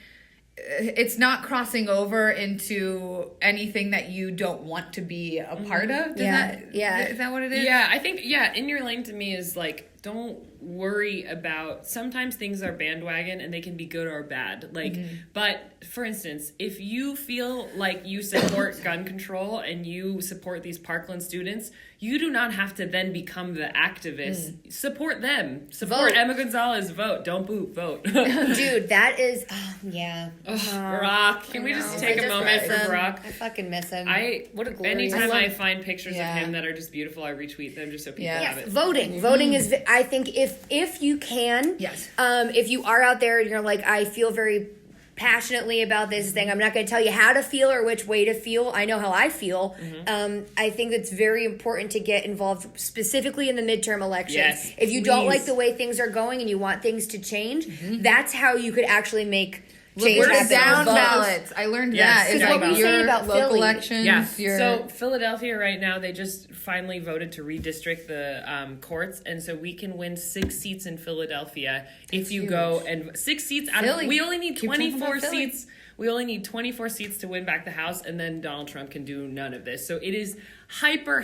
A: it's not crossing over into anything that you don't want to be a part of. Is that what it is?
C: Yeah, I think, in your lane to me is like, don't worry about, sometimes things are bandwagon and they can be good or bad. Like, but for instance, if you feel like you support gun control and you support these Parkland students, you do not have to then become the activist. Support them. Support
B: Vote.
C: Emma Gonzalez. Vote. Don't boot. Vote.
B: dude, that is,
C: Barack. Can we just take a moment for Barack?
B: I fucking miss him.
C: Anytime I find pictures of him that are just beautiful, I retweet them just so people have it.
B: Voting is, I think if you can, if you are out there and you're like, I feel very passionately about this thing, I'm not going to tell you how to feel or which way to feel. I know how I feel. I think it's very important to get involved specifically in the midterm elections.
C: Yes,
B: if you don't like the way things are going and you want things to change, that's how you could actually make change happen.
A: Down ballots. I learned that.
B: Because what were you saying about
A: local
B: Philly?
A: elections?
C: Yeah. So Philadelphia right now, they just finally voted to redistrict the courts, and so we can win 6 seats in Philadelphia if you go and 6 seats out of. We only need 24 seats. We only need 24 seats to win back the House, and then Donald Trump can do none of this. So it is hyper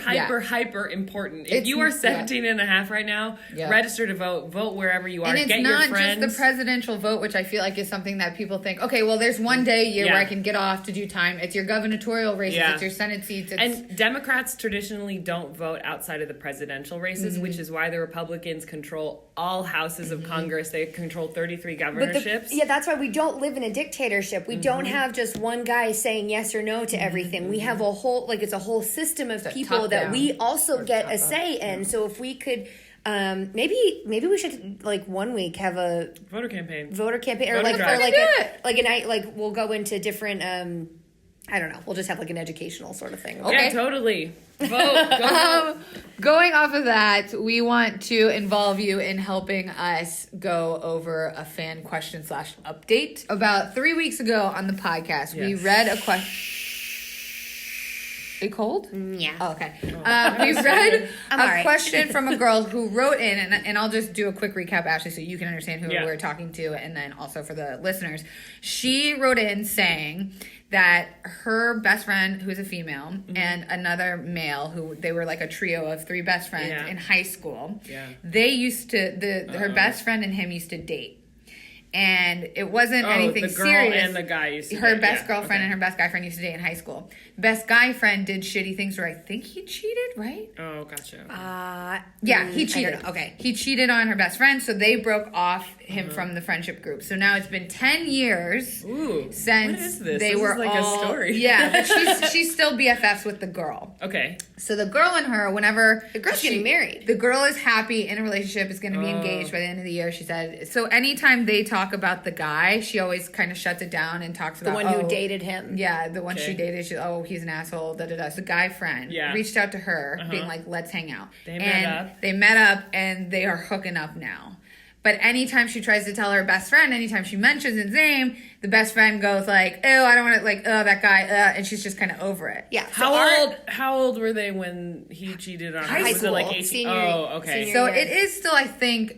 C: important. If you are 17 and a half right now, register to vote wherever you are.
A: And it's
C: Get
A: not
C: your friends.
A: just the presidential vote, which I feel like is something that people think, okay, well, there's one day a year where I can get off to do time. It's your gubernatorial races, it's your Senate seats.
C: And Democrats traditionally don't vote outside of the presidential races, which is why the Republicans control all houses of Congress. They control 33 governorships.
B: That's why we don't live in a dictatorship. We don't have just one guy saying yes or no to everything. We have a whole, it's a whole system of people that we also get a say in. So if we could, maybe we should one week have a
C: voter campaign,
B: or a night, we'll go into different. I don't know. We'll just have an educational sort of thing.
C: Okay, totally. Vote.
A: Going off of that, we want to involve you in helping us go over a fan question / update. About 3 weeks ago on the podcast, we read a question. Are you cold?
B: Yeah.
A: Oh, okay. We read a question from a girl who wrote in, and I'll just do a quick recap, Ashley, so you can understand who we're talking to, and then also for the listeners. She wrote in saying that her best friend, who's a female, and another male, who they were like a trio of 3 best friends in high school. Yeah. They used to, her best friend and him used to date. And it wasn't anything
C: the girl
A: serious.
C: and the guy used to
A: her
C: date.
A: best girlfriend and her best guy friend used to date in high school. Best guy friend did shitty things where I think he cheated, right?
C: Oh, gotcha.
A: Yeah, he
B: I
A: cheated.
B: don't know. Okay.
A: He cheated on her best friend, so they broke off him from the friendship group. So now it's been 10 years since
C: what is this?
A: they
C: This
A: were
C: is like
A: all...
C: a story.
A: Yeah, but she's still BFFs with the girl.
C: Okay.
A: So the girl and her, whenever...
B: The girl's getting married.
A: The girl is happy in a relationship, is going to be engaged by the end of the year, she said. So anytime they talk about the guy, she always kind of shuts it down and talks about...
B: The one who dated him.
A: Yeah, the one she dated. She, he's an asshole, da-da-da. So the guy friend reached out to her, being like, let's hang out.
C: They met up,
A: and they are hooking up now. But anytime she tries to tell her best friend, anytime she mentions his name, the best friend goes like, "Oh, I don't want to like, oh, that guy," and she's just kind of over it.
B: Yeah.
C: How old were they when he cheated on her?
B: High
C: Was
B: school.
C: it like 18?
B: Senior,
C: okay.
A: So it is still, I think,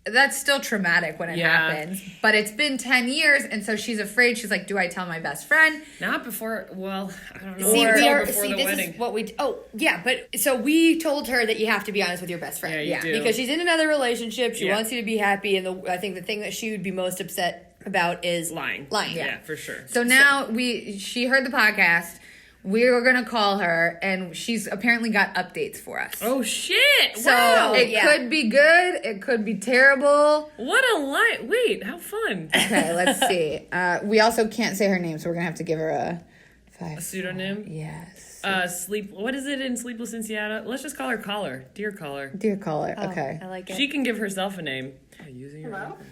A: that's still traumatic when it happens. But it's been 10 years, and so she's afraid. She's like, do I tell my best friend?
C: Not before, well, I don't know.
B: Before the
C: this
B: wedding. Is what we... but so we told her that you have to be honest with your best friend.
C: Yeah, you do.
B: Because she's in another relationship. She wants you to be happy, and I think the thing that she would be most upset about is...
C: Lying.
B: Yeah,
C: for sure.
A: So now she heard the podcast. We were going to call her, and she's apparently got updates for us.
C: Oh, shit.
A: So
C: wow.
A: it could be good. It could be terrible.
C: What a lie. Wait, how fun.
A: Okay, let's see. We also can't say her name, so we're going to have to give her a
C: pseudonym?
A: Yes.
C: What is it in Sleepless in Seattle? Let's just call her Caller. Dear Caller.
A: Dear Caller. Okay.
B: I like it.
C: She can give herself a name.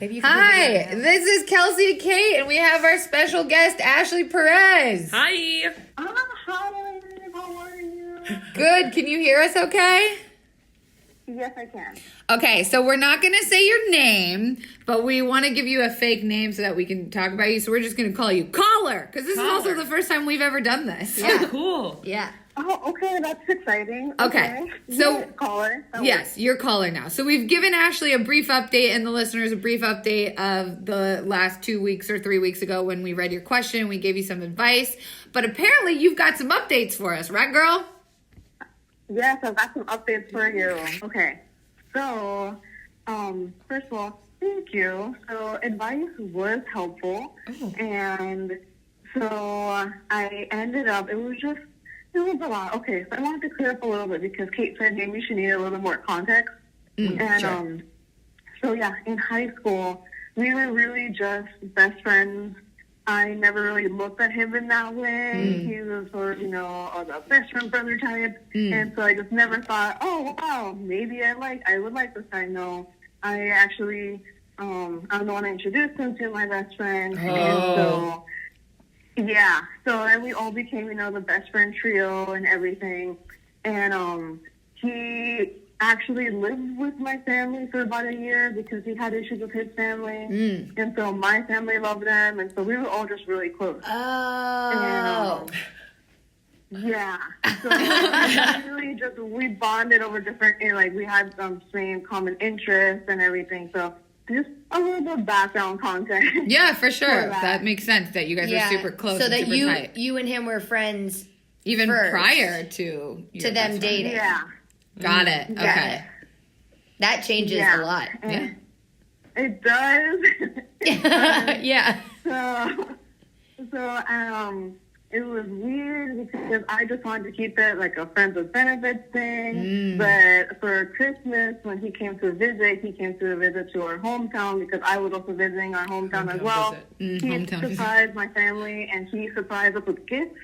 B: Maybe you can
A: Hi, this is Kelsey Kate, and we have our special guest, ASHLY PEREZ.
C: Hi.
D: Hi, how are you?
A: Good. Can you hear us okay?
D: Yes, I can.
A: Okay, so we're not going to say your name, but we want to give you a fake name so that we can talk about you. So we're just going to call you Caller, because this is also the first time we've ever done this.
C: Yeah, cool.
A: Yeah.
D: Oh, okay, that's exciting.
A: Okay, so-
D: Yeah, caller.
A: Yes, you're Caller now. So we've given ASHLY a brief update and the listeners a brief update of the last 2 weeks or 3 weeks ago when we read your question. We gave you some advice, but apparently you've got some updates for us, right, girl?
D: Yes, I've got some updates for you. Okay, so first of all, thank you. So advice was helpful, and so I ended up. It was a lot. Okay, so I wanted to clear up a little bit because Kate said maybe she needed a little more context. And so yeah, in high school, we were really just best friends. I never really looked at him in that way. He was sort of, a best friend brother type. And so I just never thought, oh, wow, maybe I would like this guy. No, I actually, I'm the one I introduced him to my best friend. And so, yeah. So then we all became, the best friend trio and everything. And he actually lived with my family for about a year because he had issues with his family. And so my family loved them. And so we were all just really close.
B: Oh.
D: And, yeah. So really we bonded over different, we had some same common interests and everything. So just a little bit of background content.
A: Yeah, for sure. That makes sense that you guys are super close.
B: So that
A: super tight.
B: you and him were friends
A: even
B: first,
A: prior to
B: them dating.
D: Yeah.
A: Got it. Okay.
B: That changes a lot.
A: Yeah.
D: It does.
B: Yeah.
D: So it was weird because I just wanted to keep it like a friends with benefits thing. But for Christmas, when he came to visit to our hometown because I was also visiting our hometown as well. He surprised my family and he surprised us with gifts.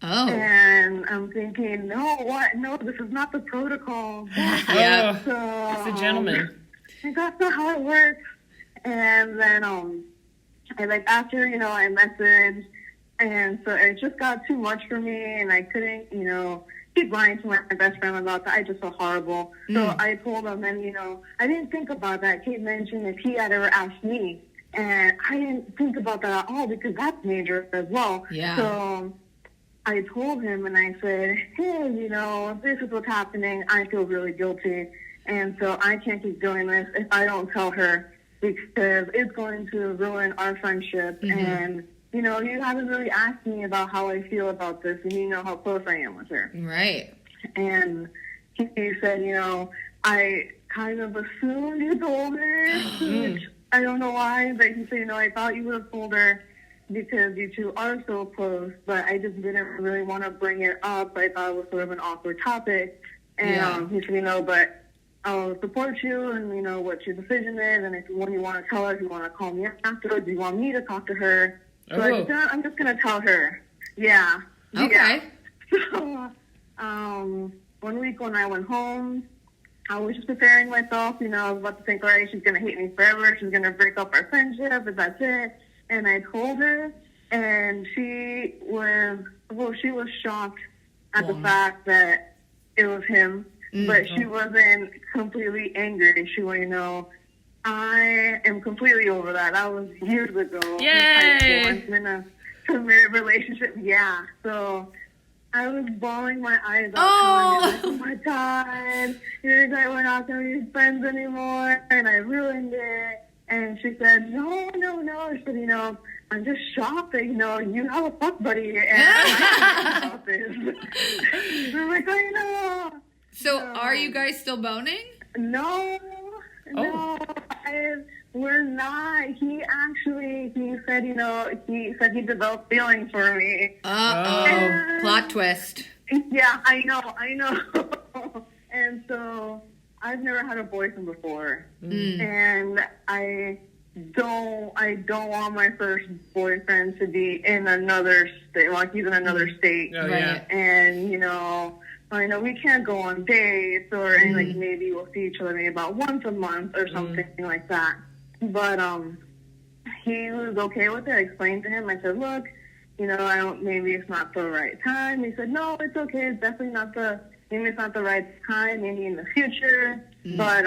A: Oh.
D: And I'm thinking, no, this is not the protocol.
A: Yeah.
D: So,
C: It's a gentleman.
D: That's not how it works. And then, after, I messaged, and so it just got too much for me, and I couldn't, keep lying to my best friend about that. I just felt horrible. So I told him, and, I didn't think about that. Kate mentioned if he had ever asked me, and I didn't think about that at all because that's major as well.
A: Yeah.
D: So I told him, and I said, hey, this is what's happening. I feel really guilty. And so I can't keep doing this if I don't tell her because it's going to ruin our friendship. And, you haven't really asked me about how I feel about this, and you know how close I am with her.
A: Right.
D: And he said, I kind of assumed you told her, which I don't know why, but he said, I thought you would have told her because you two are so close, but I just didn't really want to bring it up. I thought it was sort of an awkward topic. And he said, but I'll support you and, what your decision is. And if when you want to tell her, if you want to call me afterwards, do you want me to talk to her? So I said, I'm just going to tell her. Yeah.
A: Okay.
D: Yeah. So, 1 week when I went home, I was just preparing myself. I was about to think, all right, she's going to hate me forever. She's going to break up our friendship, but that's it. And I told her, and she was shocked at the fact that it was him, but she wasn't completely angry. She went, I am completely over that. That was years ago.
C: Yay!
D: I'm in a committed relationship. Yeah. So I was bawling my eyes out. Oh my God. You guys were not going to be friends anymore. And I ruined it. And she said, no. She said, I'm just shocked that, you have a fuck buddy. And I about this. I'm like, I know.
A: So are you guys still boning?
D: No, we're not. He said, he said he developed feelings for me.
A: Plot twist.
D: Yeah, I know. And so I've never had a boyfriend before, and I don't want my first boyfriend to be in another state, like he's in another state.
C: Oh, yeah.
D: And I know we can't go on dates or like maybe we'll see each other maybe about once a month or something like that. But he was okay with it. I explained to him. I said, look, maybe it's not the right time. He said, no, it's okay. It's definitely maybe it's not the right time. Maybe in the future. But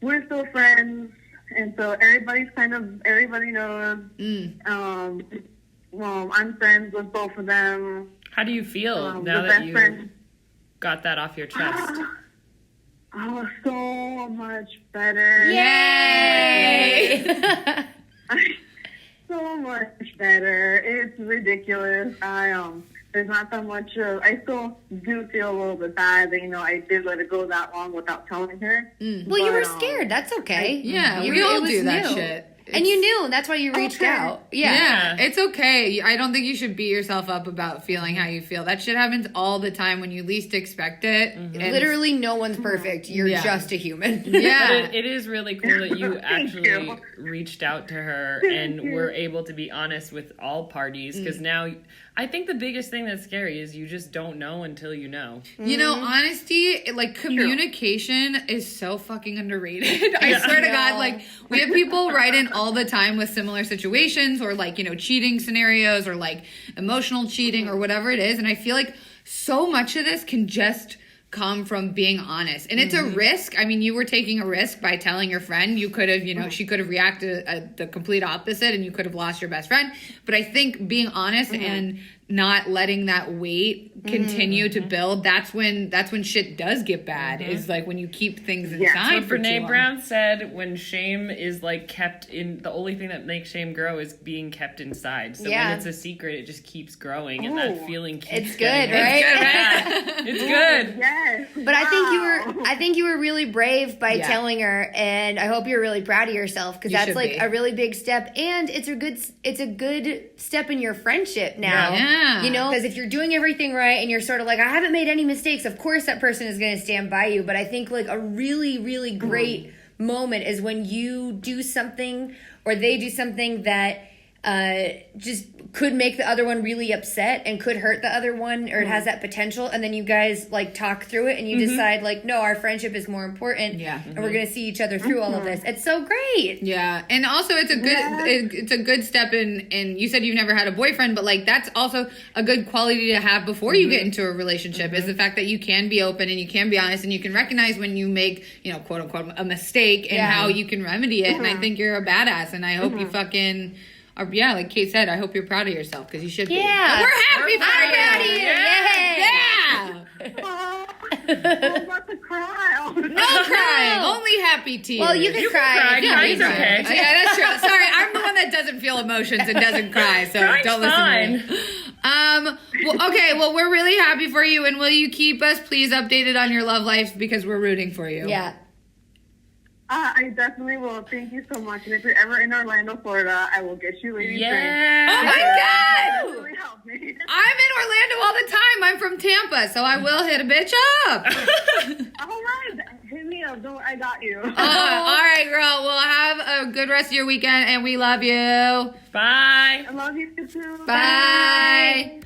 D: we're still friends, and so everybody knows. I'm friends with both of them.
C: How do you feel now that you got that off your chest?
D: Oh, so much better.
A: Yay!
D: So much better. It's ridiculous. There's not that much I still do feel a little bit bad that, I did let it go that long without telling her.
B: Well, you were scared. That's okay.
A: We all do that shit.
B: And you knew, and that's why you reached out.
A: Yeah, it's okay. I don't think you should beat yourself up about feeling how you feel. That shit happens all the time when you least expect it. And
B: literally, no one's perfect. You're just a human.
A: Yeah.
C: But it is really cool that you actually reached out to her and were able to be honest with all parties, because now I think the biggest thing that's scary is you just don't know until you know.
A: Honesty, communication is so fucking underrated. I swear to God, we have people write in all the time with similar situations or cheating scenarios or emotional cheating or whatever it is. And I feel like so much of this can just come from being honest. And it's a risk. I mean, you were taking a risk by telling your friend. You could have, she could have reacted the complete opposite and you could have lost your best friend. But I think being honest and not letting that weight continue to build, that's when shit does get bad, is when you keep things inside for too long.
C: Brene Brown said when shame is kept in, the only thing that makes shame grow is being kept inside. So when it's a secret, it just keeps growing and that feeling keeps
B: It's good, right?
C: It's good.
D: Yes.
B: But I think you were really brave by telling her, and I hope you're really proud of yourself, because that's a really big step, and it's a good step in your friendship now.
A: Yeah.
B: Because if you're doing everything right and you're sort of I haven't made any mistakes, of course that person is going to stand by you. But I think a really, really great moment is when you do something or they do something that just could make the other one really upset and could hurt the other one, or it has that potential, and then you guys talk through it and you decide no, our friendship is more important, and we're gonna see each other through all of this. It's so great.
A: And also it's a good step in. You said you've never had a boyfriend, but that's also a good quality to have before you get into a relationship, is the fact that you can be open and you can be honest and you can recognize when you make quote unquote a mistake and how you can remedy it. And I think you're a badass, and I hope you fucking like Kate said, I hope you're proud of yourself, because you should be.
B: Yeah.
A: We're happy for you.
B: I'm proud of you.
A: Yeah.
D: I'm about to cry.
A: No crying. Only happy tears.
B: Well, you can cry.
C: Crying's okay.
A: Yeah, that's true. Sorry, I'm the one that doesn't feel emotions and doesn't cry, so don't listen to me. Well, we're really happy for you, and will you keep us please updated on your love life, because we're rooting for you.
B: Yeah.
D: I definitely will. Thank you so much. And if you're ever in Orlando, Florida, I will get you ladies drinks.
A: Oh my God!
D: Really help me.
A: I'm in Orlando all the time. I'm from Tampa, so I will hit a bitch up.
D: All right, hit me up. Don't. I got you.
A: All right, girl. Well, have a good rest of your weekend, and we love you.
C: Bye.
D: I love you too.
A: Bye.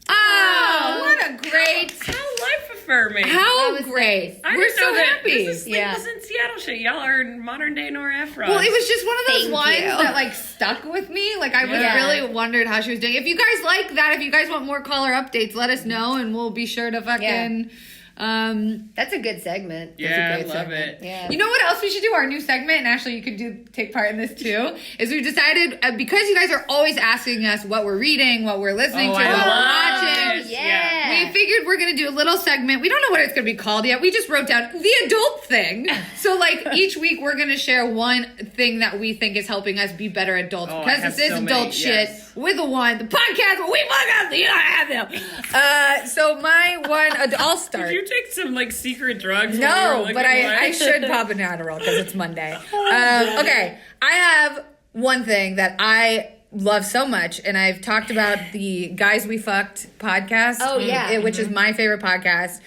A: Oh, what a great.
C: How life affirming.
A: How great.
C: I
A: We're
C: didn't
A: so
C: know that
A: happy.
C: This is Sleepless in Seattle shit. Y'all are modern day Nora Ephron.
A: Well, it was just one of those
B: Thank
A: ones
B: you.
A: that like stuck with me. Like I was
B: Yeah.
A: really wondered how she was doing. If you guys like that, if you guys want more caller updates, let us know and we'll be sure to fucking
B: That's a good segment.
C: yeah, I
A: great
C: love
A: segment.
C: it.
B: Yeah.
A: You know what else we should do? Our new segment, and Ashley, you could take part in this too. Is we've decided because you guys are always asking us what we're reading, what we're listening to,
C: I
A: what we're
C: love
A: watching.
C: it.
B: Yeah.
A: We figured we're gonna do a little segment. We don't know what it's gonna be called yet. We just wrote down the adult thing. So like each week we're gonna share one thing that we think is helping us be better adults.
C: Oh, I
A: because
C: have
A: this is
C: so
A: adult
C: many,
A: shit
C: yes.
A: with a one. The podcast where we fuck up. You don't have them. So my one, I'll start.
C: Did you take some like secret drugs?
A: No,
C: while we were looking
A: but I
C: away?
A: should pop an Adderall because it's Monday. Okay, I have one thing that I love so much, and I've talked about the Guys We Fucked podcast.
B: Oh, yeah.
A: Which is my favorite podcast.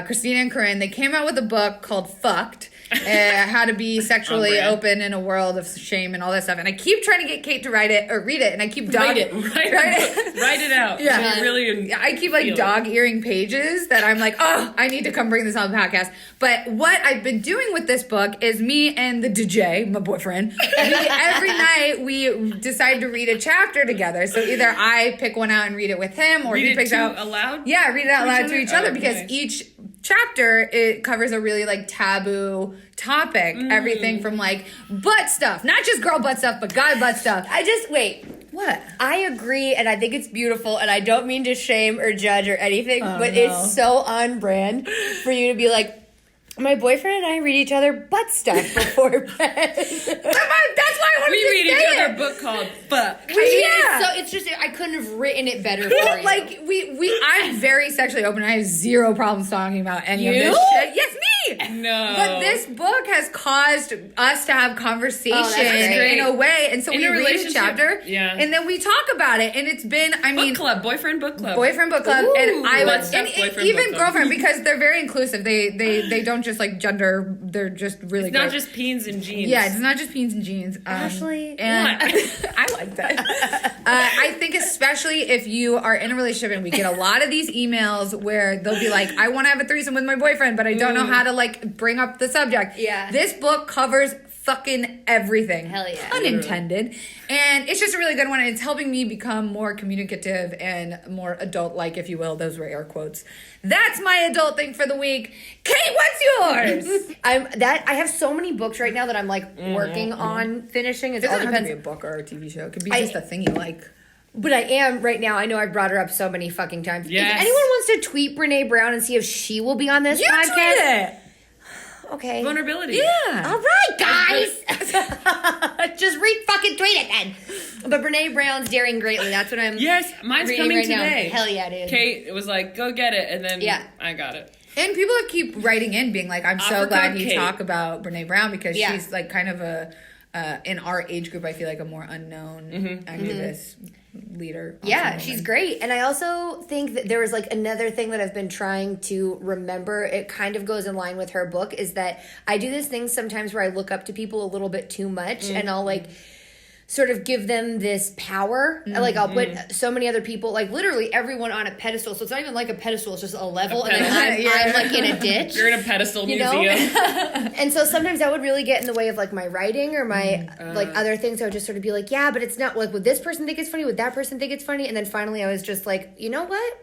A: Christina and Corinne, they came out with a book called Fucked. How to be sexually
C: brand.
A: open in a world of shame and all that stuff. And I keep trying to get Kate to write it or read it, and I keep
C: Write it out.
A: Yeah.
C: So you really.
A: I keep like
C: feel it.
A: dog-earing pages that I'm like, oh, I need to come bring this on the podcast. But what I've been doing with this book is me and the DJ, my boyfriend, every night we decide to read a chapter together. So either I pick one out and read it with him, or
C: Read
A: he
C: it
A: picks
C: to
A: out
C: aloud?
A: Yeah, read it out loud to each other
C: Oh,
A: because
C: nice.
A: each chapter it covers a really like taboo topic. Everything from like butt stuff, not just girl butt stuff, but guy butt stuff.
B: Wait.
A: What?
B: I agree, and I think it's beautiful, and I don't mean to shame or judge or anything, but
A: no.
B: it's so on brand for you to be like, my boyfriend and I read each other butt stuff before bed.
A: That's why I wanted
C: We
A: to
C: read
A: say
C: each other
A: it.
C: a book called Fuck.
A: Yeah.
B: So it's just, I couldn't have written it better for you.
A: Like I'm very sexually open. I have zero problems talking about any of
B: You?
A: this shit. Yes, me.
C: No.
A: But this book has caused us to have conversation
B: great.
A: in a way, and so
C: In
A: we
C: a
A: read a
C: relationship,
A: chapter,
C: yeah.
A: and then we talk about it, and it's been, I mean,
C: Book club, boyfriend book club.
A: boyfriend book club,
B: Ooh.
A: and I
C: Butt
A: was,
C: stuff,
A: and
C: boyfriend
A: even
C: book club.
A: girlfriend because they're very inclusive. They don't just like gender. They're just really
C: It's not
A: great.
C: just peens and jeans.
A: Yeah, it's not just peens and jeans.
B: Ashley,
A: and
C: what?
A: I like that. I think especially if you are in a relationship, and we get a lot of these emails where they'll be like, "I want to have a threesome with my boyfriend, but I don't know how to like bring up the subject."
B: Yeah.
A: This book covers fucking everything.
B: Hell yeah.
A: Unintended. And it's just a really good one. It's helping me become more communicative and more adult-like, if you will. Those were air quotes. That's my adult thing for the week. Kate, what's yours?
B: I have so many books right now that I'm like working on finishing. It
A: It
B: all
A: doesn't have to
B: depends.
A: be a book or a TV show. It could be just a thing you like.
B: But I am right now. I know I've brought her up so many fucking times.
C: Yes.
B: If anyone wants to tweet Brene Brown and see if she will be on this
A: You
B: podcast,
A: tweet it.
B: okay.
C: Vulnerability.
A: Yeah.
B: All right, guys. Just fucking tweet it then. But Brene Brown's Daring Greatly. That's what I'm.
C: Yes, mine's
B: reading
C: coming
B: right now.
C: today.
B: Hell yeah, dude.
C: Kate was like, go get it. And then
B: Yeah.
C: I got it.
A: And people keep writing in being like, I'm so
C: Apricot
A: glad you
C: Kate.
A: talk about Brene Brown because
B: Yeah.
A: she's like kind of a, in our age group, I feel like a more unknown activist leader.
B: Yeah,
A: awesome
B: she's
A: woman.
B: great. And I also think that there was like another thing that I've been trying to remember. It kind of goes in line with her book is that I do this thing sometimes where I look up to people a little bit too much and I'll like sort of give them this power. Like I'll put so many other people, like literally everyone on a pedestal. So it's not even like a pedestal, it's just a level. And then I'm like in a ditch.
C: You're in a pedestal
B: You know?
C: museum.
B: And so sometimes that would really get in the way of like my writing or my like other things. I would just sort of be like, yeah, but it's not like would this person think it's funny? Would that person think it's funny? And then finally I was just like, you know what?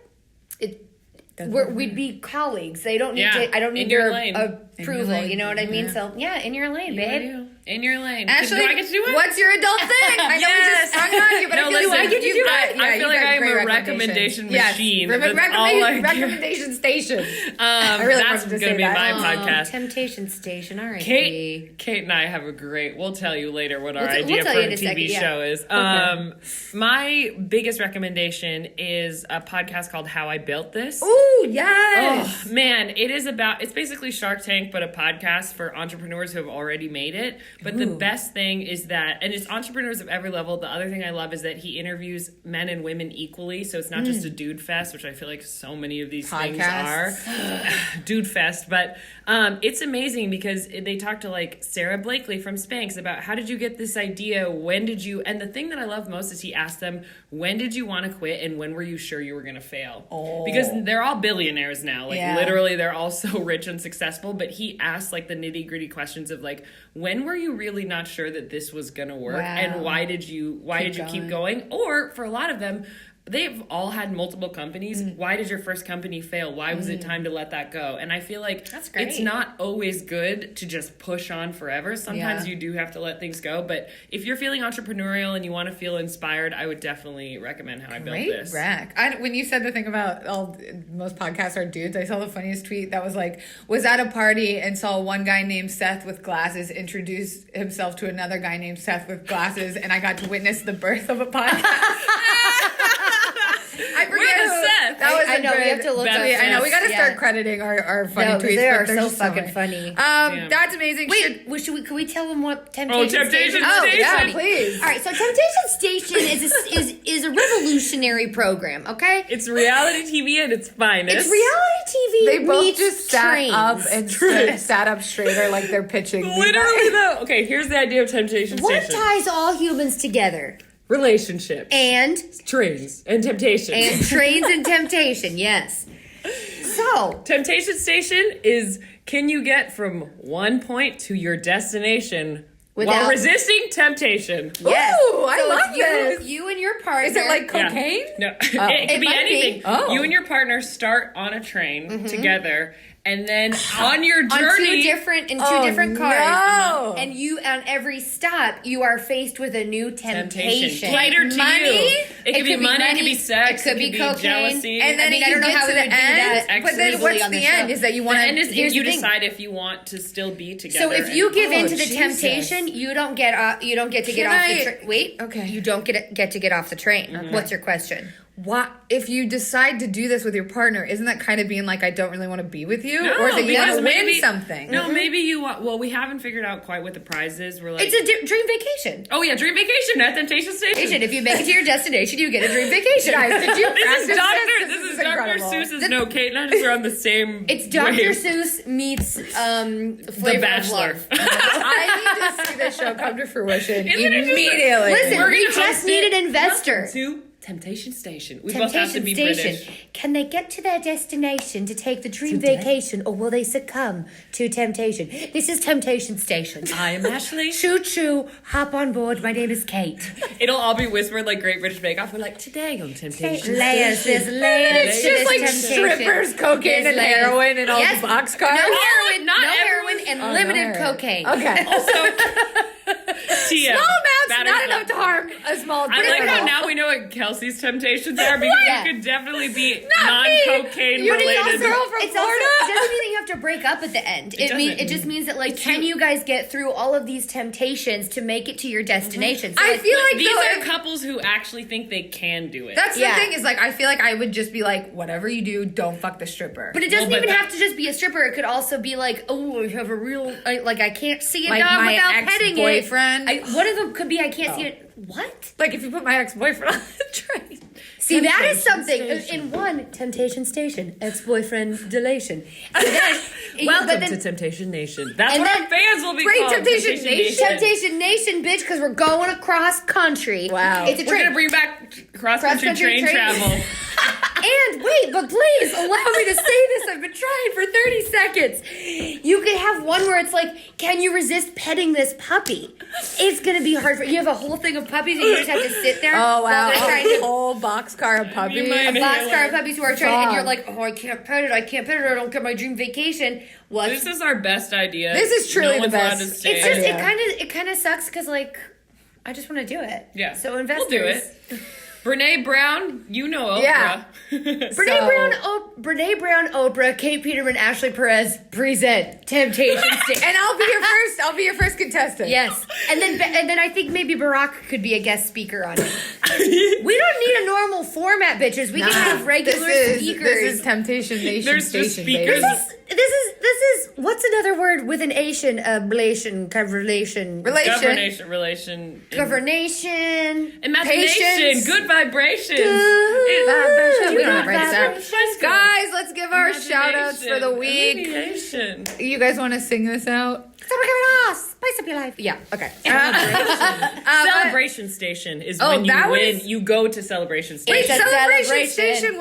B: We'd be colleagues. They don't need
C: Yeah,
B: to. I don't need
C: in your
B: your
C: lane.
B: approval.
A: lane.
B: You know what I mean? So yeah, in your lane, babe.
C: In your lane.
A: Ashley,
C: do I get to do it?
A: what's your adult thing? I know we just hung on you, but
C: No,
A: I feel
C: listen,
A: like I get to do it.
C: I feel like
A: you've got
C: I'm
A: great
C: a
A: recommendations.
C: recommendation machine.
A: Yes.
C: That's all I give.
A: Recommendation station. really
C: That's
A: wanted to
C: going
A: say
C: to be
A: that.
C: my
A: Oh,
C: podcast.
B: Temptation Station. All right.
C: Kate and I have a great. We'll tell you later what our
B: We'll
C: idea
B: tell
C: for
B: you
C: a
B: in a
C: TV
B: second, yeah.
C: show is. My biggest recommendation is a podcast called How I Built This.
A: Ooh, yes.
C: Oh man, it is about. It's basically Shark Tank Spank, but a podcast for entrepreneurs who have already made it. But the best thing is that, and it's entrepreneurs of every level. The other thing I love is that he interviews men and women equally. So it's not just a dude fest, which I feel like so many of these things are. Dude fest. But it's amazing because they talk to like Sarah Blakely from Spanx about how did you get this idea? When did you? And the thing that I love most is he asked them, when did you want to quit and when were you sure you were going to fail? Because they're all billionaires now. Like literally they're all so rich and successful. But he asked like the nitty gritty questions of like, when were you really not sure that this was going to work? And why did you keep going? Or for a lot of them, they've all had multiple companies. Why did your first company fail? Why was it time to let that go? And I feel like it's not always good to just push on forever. Sometimes you do have to let things go. But if you're feeling entrepreneurial and you want to feel inspired, I would definitely recommend how I built this.
A: When you said the thing about most podcasts are dudes, I saw the funniest tweet that was like, was at a party and saw one guy named Seth with glasses introduce himself to another guy named Seth with glasses, and I got to witness the birth of a podcast. I forget Seth. That was
B: I know, we have to look up.
A: I know, we got to start crediting our funny tweets.
B: They are so
A: fucking
B: funny.
A: That's amazing.
B: Wait, can we tell them what Temptation
C: Temptation
B: Station?
C: Station.
A: Yeah, please.
B: All right, so Temptation Station is a revolutionary program. Okay,
C: It's reality TV at its finest.
B: it's reality TV.
A: They both
B: meets
A: just sat
B: trains.
A: up and sat up straighter like they're pitching.
C: Literally though. Okay, here's the idea of Temptation
B: What
C: Station.
B: ties all humans together?
C: Relationships.
B: And
C: trains. And temptation.
B: trains and temptation. Yes. So
C: Temptation Station is, can you get from one point to your destination while resisting temptation?
B: yes.
A: Ooh, I love this.
B: You and your partner.
A: Is it like cocaine?
C: No, it can be
B: might
C: anything.
B: be.
A: Oh.
C: You and your partner start on a train together, and then on your
B: on
C: journey,
B: two different cars,
A: no.
B: and you on every stop you are faced with a new temptation.
C: Cater to
B: money.
C: you. It could be money. It could be sex.
B: It could be cocaine.
C: jealousy.
A: And then
B: I don't know how we would do that.
A: But then
B: legally
A: what's
B: on
A: the
B: the
A: end?
B: show.
A: Is that you want
C: the end is
A: to...
B: here's
C: you
B: the thing.
C: decide if you want to still be together.
B: So if you give in to the
A: Jesus.
B: temptation, you don't get to get off the train. Wait,
A: Okay.
B: you don't get to get off the train. What's your question?
A: What if you decide to do this with your partner? Isn't that kind of being like, I don't really want to be with you,
C: No,
A: or is it you want
C: because
A: to win
C: maybe-
A: something?
C: No, maybe you want. Well, we haven't figured out quite what the prize is. We're like,
B: It's a dream vacation.
C: oh yeah, dream vacation at Temptation Station.
B: If you make it to your destination, you get a dream vacation.
A: Guys, did you
C: This
A: practice
C: is Dr.
A: This
C: This is Dr.
A: incredible.
C: Seuss's No, Kate and I just are on the same.
B: It's Dr.
C: wave.
B: Seuss meets
C: The
B: Flavor
C: Bachelor.
B: of Love.
A: I need to see this show come to fruition
C: Isn't it just-
A: immediately.
B: Listen,
C: We're
B: we
C: gonna
B: just
C: host
B: need
C: it.
B: an investor.
C: To Temptation Station. We both have to
B: Temptation
C: be
B: Station.
C: British.
B: Can they get to their destination to take the dream vacation, or will they succumb to temptation? This is Temptation Station.
C: I am Ashley.
B: Choo choo, hop on board. My name is Kate.
C: It'll all be whispered like Great British Bake Off. We're like, today on Temptation
B: Layers, there's layers.
A: It's
B: to
A: just
B: this
A: like
B: temptation.
A: strippers, cocaine,
B: There's
A: and
B: layers.
A: heroin, and all
B: Yes.
A: the boxcars.
B: No heroin,
C: not
B: no
C: everyone-
B: heroin, and
A: Oh, no
B: limited
A: heroin.
B: cocaine.
A: Okay.
C: TM.
A: Small amounts,
C: Battered
A: not
C: up.
A: enough to harm a small
C: I like how
A: criminal.
C: now we know what Kelsey's temptations are because
B: Yeah.
C: it could definitely be
A: Not me.
C: non-cocaine
A: You
C: related.
A: also girl from
B: It's also,
A: Florida.
B: it doesn't mean that you have to break up at the end. It just means that like, can you guys get through all of these temptations to make it to your destination? So,
A: I
B: like,
A: feel like
C: These
A: though,
C: are couples who actually think they can do it.
A: that's
B: Yeah.
A: the thing is like I feel like I would just be like, whatever you do, don't fuck the stripper.
B: but it doesn't
C: Well, but
B: even
C: that-
B: have to just be a stripper. It could also be like, oh, I have a real like I can't see a
A: Like
B: dog
A: my
B: without petting it.
A: ex-boyfriend.
B: One of them could be I can't see it. What?
A: Like if you put my ex-boyfriend on the train.
B: See, that is something.
A: Station.
B: In one, Temptation Station, ex-boyfriend delation. And then,
C: Welcome
B: but then,
C: to Temptation Nation. That's
B: And
C: what
B: then-
C: our fans will be
A: Great
C: called.
A: Temptation Nation.
B: Temptation Nation, bitch, because we're going across country.
A: Wow.
B: It's a
C: We're
B: train.
C: gonna bring back cross-country
B: Cross-country
C: train
B: train.
C: travel.
B: And wait, but please allow me to say this. I've been trying for 30 seconds. You could have one where it's like, can you resist petting this puppy? It's gonna be hard for you. Have a whole thing of puppies and you just have to sit there.
A: Oh wow,
B: while they're trying
A: a
B: to.
A: whole boxcar of puppies.
C: might-
B: A boxcar of puppies who are trying, and you're
A: Fuck.
B: like, oh, I can't pet it, I don't get my dream vacation. What?
C: This is our best idea.
A: This is truly
C: no
A: the
C: one's
A: best.
C: allowed to stay.
B: It's just
A: idea.
B: it kind of sucks because like I just want to do it.
C: Yeah.
B: So investors.
C: We'll do it. Brene Brown, you know Oprah.
A: Yeah.
B: Brene Brown, Oprah, Kate Peterman, Ashley Perez present Temptation Station.
A: And I'll be your first contestant.
B: Yes, and then I think maybe Barack could be a guest speaker on it. We don't need a normal format, bitches. We can have regular speakers.
A: This is Temptation Nation
C: There's
A: Station,
C: just
A: baby.
C: speakers.
B: this is what's another word with an Asian relation,
A: Relation.
C: Relation.
B: governation,
C: Imagination.
A: Patience.
C: Good vibrations.
A: We don't have rights out.
B: vibrations.
A: Guys, let's give our shout outs for the week.
C: Imagination.
A: You guys want to sing this out?
B: Spice up your life.
A: Yeah, okay.
C: Celebration Station is when you
A: that
C: win.
A: was-
C: You go to Celebration
A: Wait,
C: Station.
A: Celebration
B: celebration.
A: Station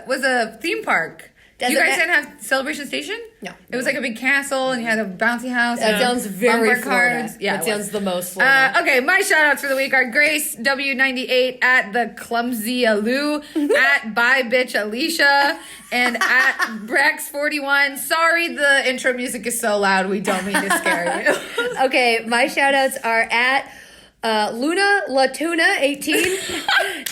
A: was a theme park.
B: Does
A: You
B: it
A: guys
B: ma-
A: didn't have Celebration Station?
B: No.
A: It was like a big castle and you had a bouncy house.
B: That
A: and
B: sounds very
A: bumper
B: Florida.
A: cards. Yeah,
B: that
A: it
B: sounds
A: was.
B: the most Florida.
A: Okay, my shout outs for the week are Grace W98 at the Clumsy Aloo, at Bye Bitch Alicia, and at Brex41. Sorry, the intro music is so loud. We don't mean to scare you.
B: Okay, my shout outs are at Luna Latuna 18,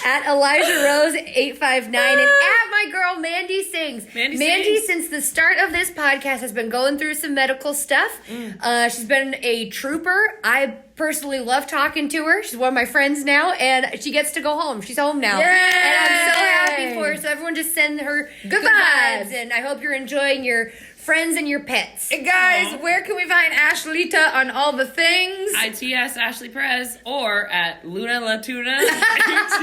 B: at Elijah Rose 859, and at my girl Mandy Sings.
C: Mandy
B: Mandy,
C: Sings.
B: since the start of this podcast, has been going through some medical stuff. She's been a trooper. I personally love talking to her. She's one of my friends now, and she gets to go home. She's home now.
A: Yay!
B: And I'm so happy for her. So everyone just send her
A: Good vibes.
B: and I hope you're enjoying your friends and your pets.
A: Hey guys, where can we find Ashlita on all the things?
C: ITS Ashley Perez or at Luna Latuna 18. That's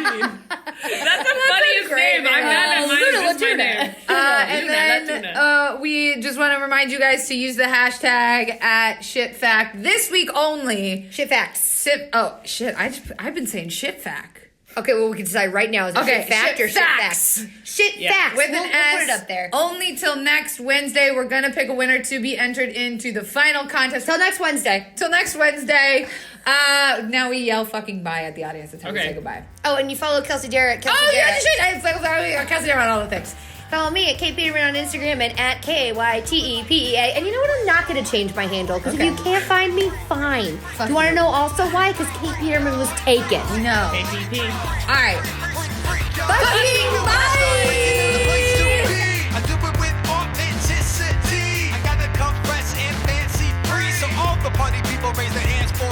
C: the funniest
A: great
C: name. I'm mad at
B: Luna
C: mine. It's my
B: Latuna.
C: name.
A: And
C: Luna
A: then
C: Latuna.
A: we just want to remind you guys to use the hashtag at shitfact this week only.
B: Shit facts.
A: I've been saying shitfact.
B: Okay, well, we can decide right now. Is it
A: Okay,
B: shit fact or
A: shit
B: shit
A: facts.
B: facts? Shit
C: Yeah.
B: facts.
A: With
B: We'll
A: an S.
B: put it up there.
A: Only till next Wednesday. We're gonna pick a winner to be entered into the final contest.
B: Till next Wednesday.
A: Till next Wednesday. Now we yell fucking bye at the audience. That's how we
C: Okay.
A: say goodbye.
B: Oh, and you follow Kelsey Jarrett. Kelsey
A: Oh yeah,
B: Jarrett.
A: shit! I can't say around all the things.
B: Follow me at Kate Peterman on Instagram and at KYTEPEA. And you know what? I'm not going to change my handle because
A: Okay.
B: if you can't find me, fine.
A: Fuck
B: you want to
A: you.
B: know also why? Because Kate Peterman was taken.
A: No.
C: KTP.
A: All right. Fucking bye.
E: I do it with authenticity. I gotta come fresh and fancy free. So all the party people raise their hands for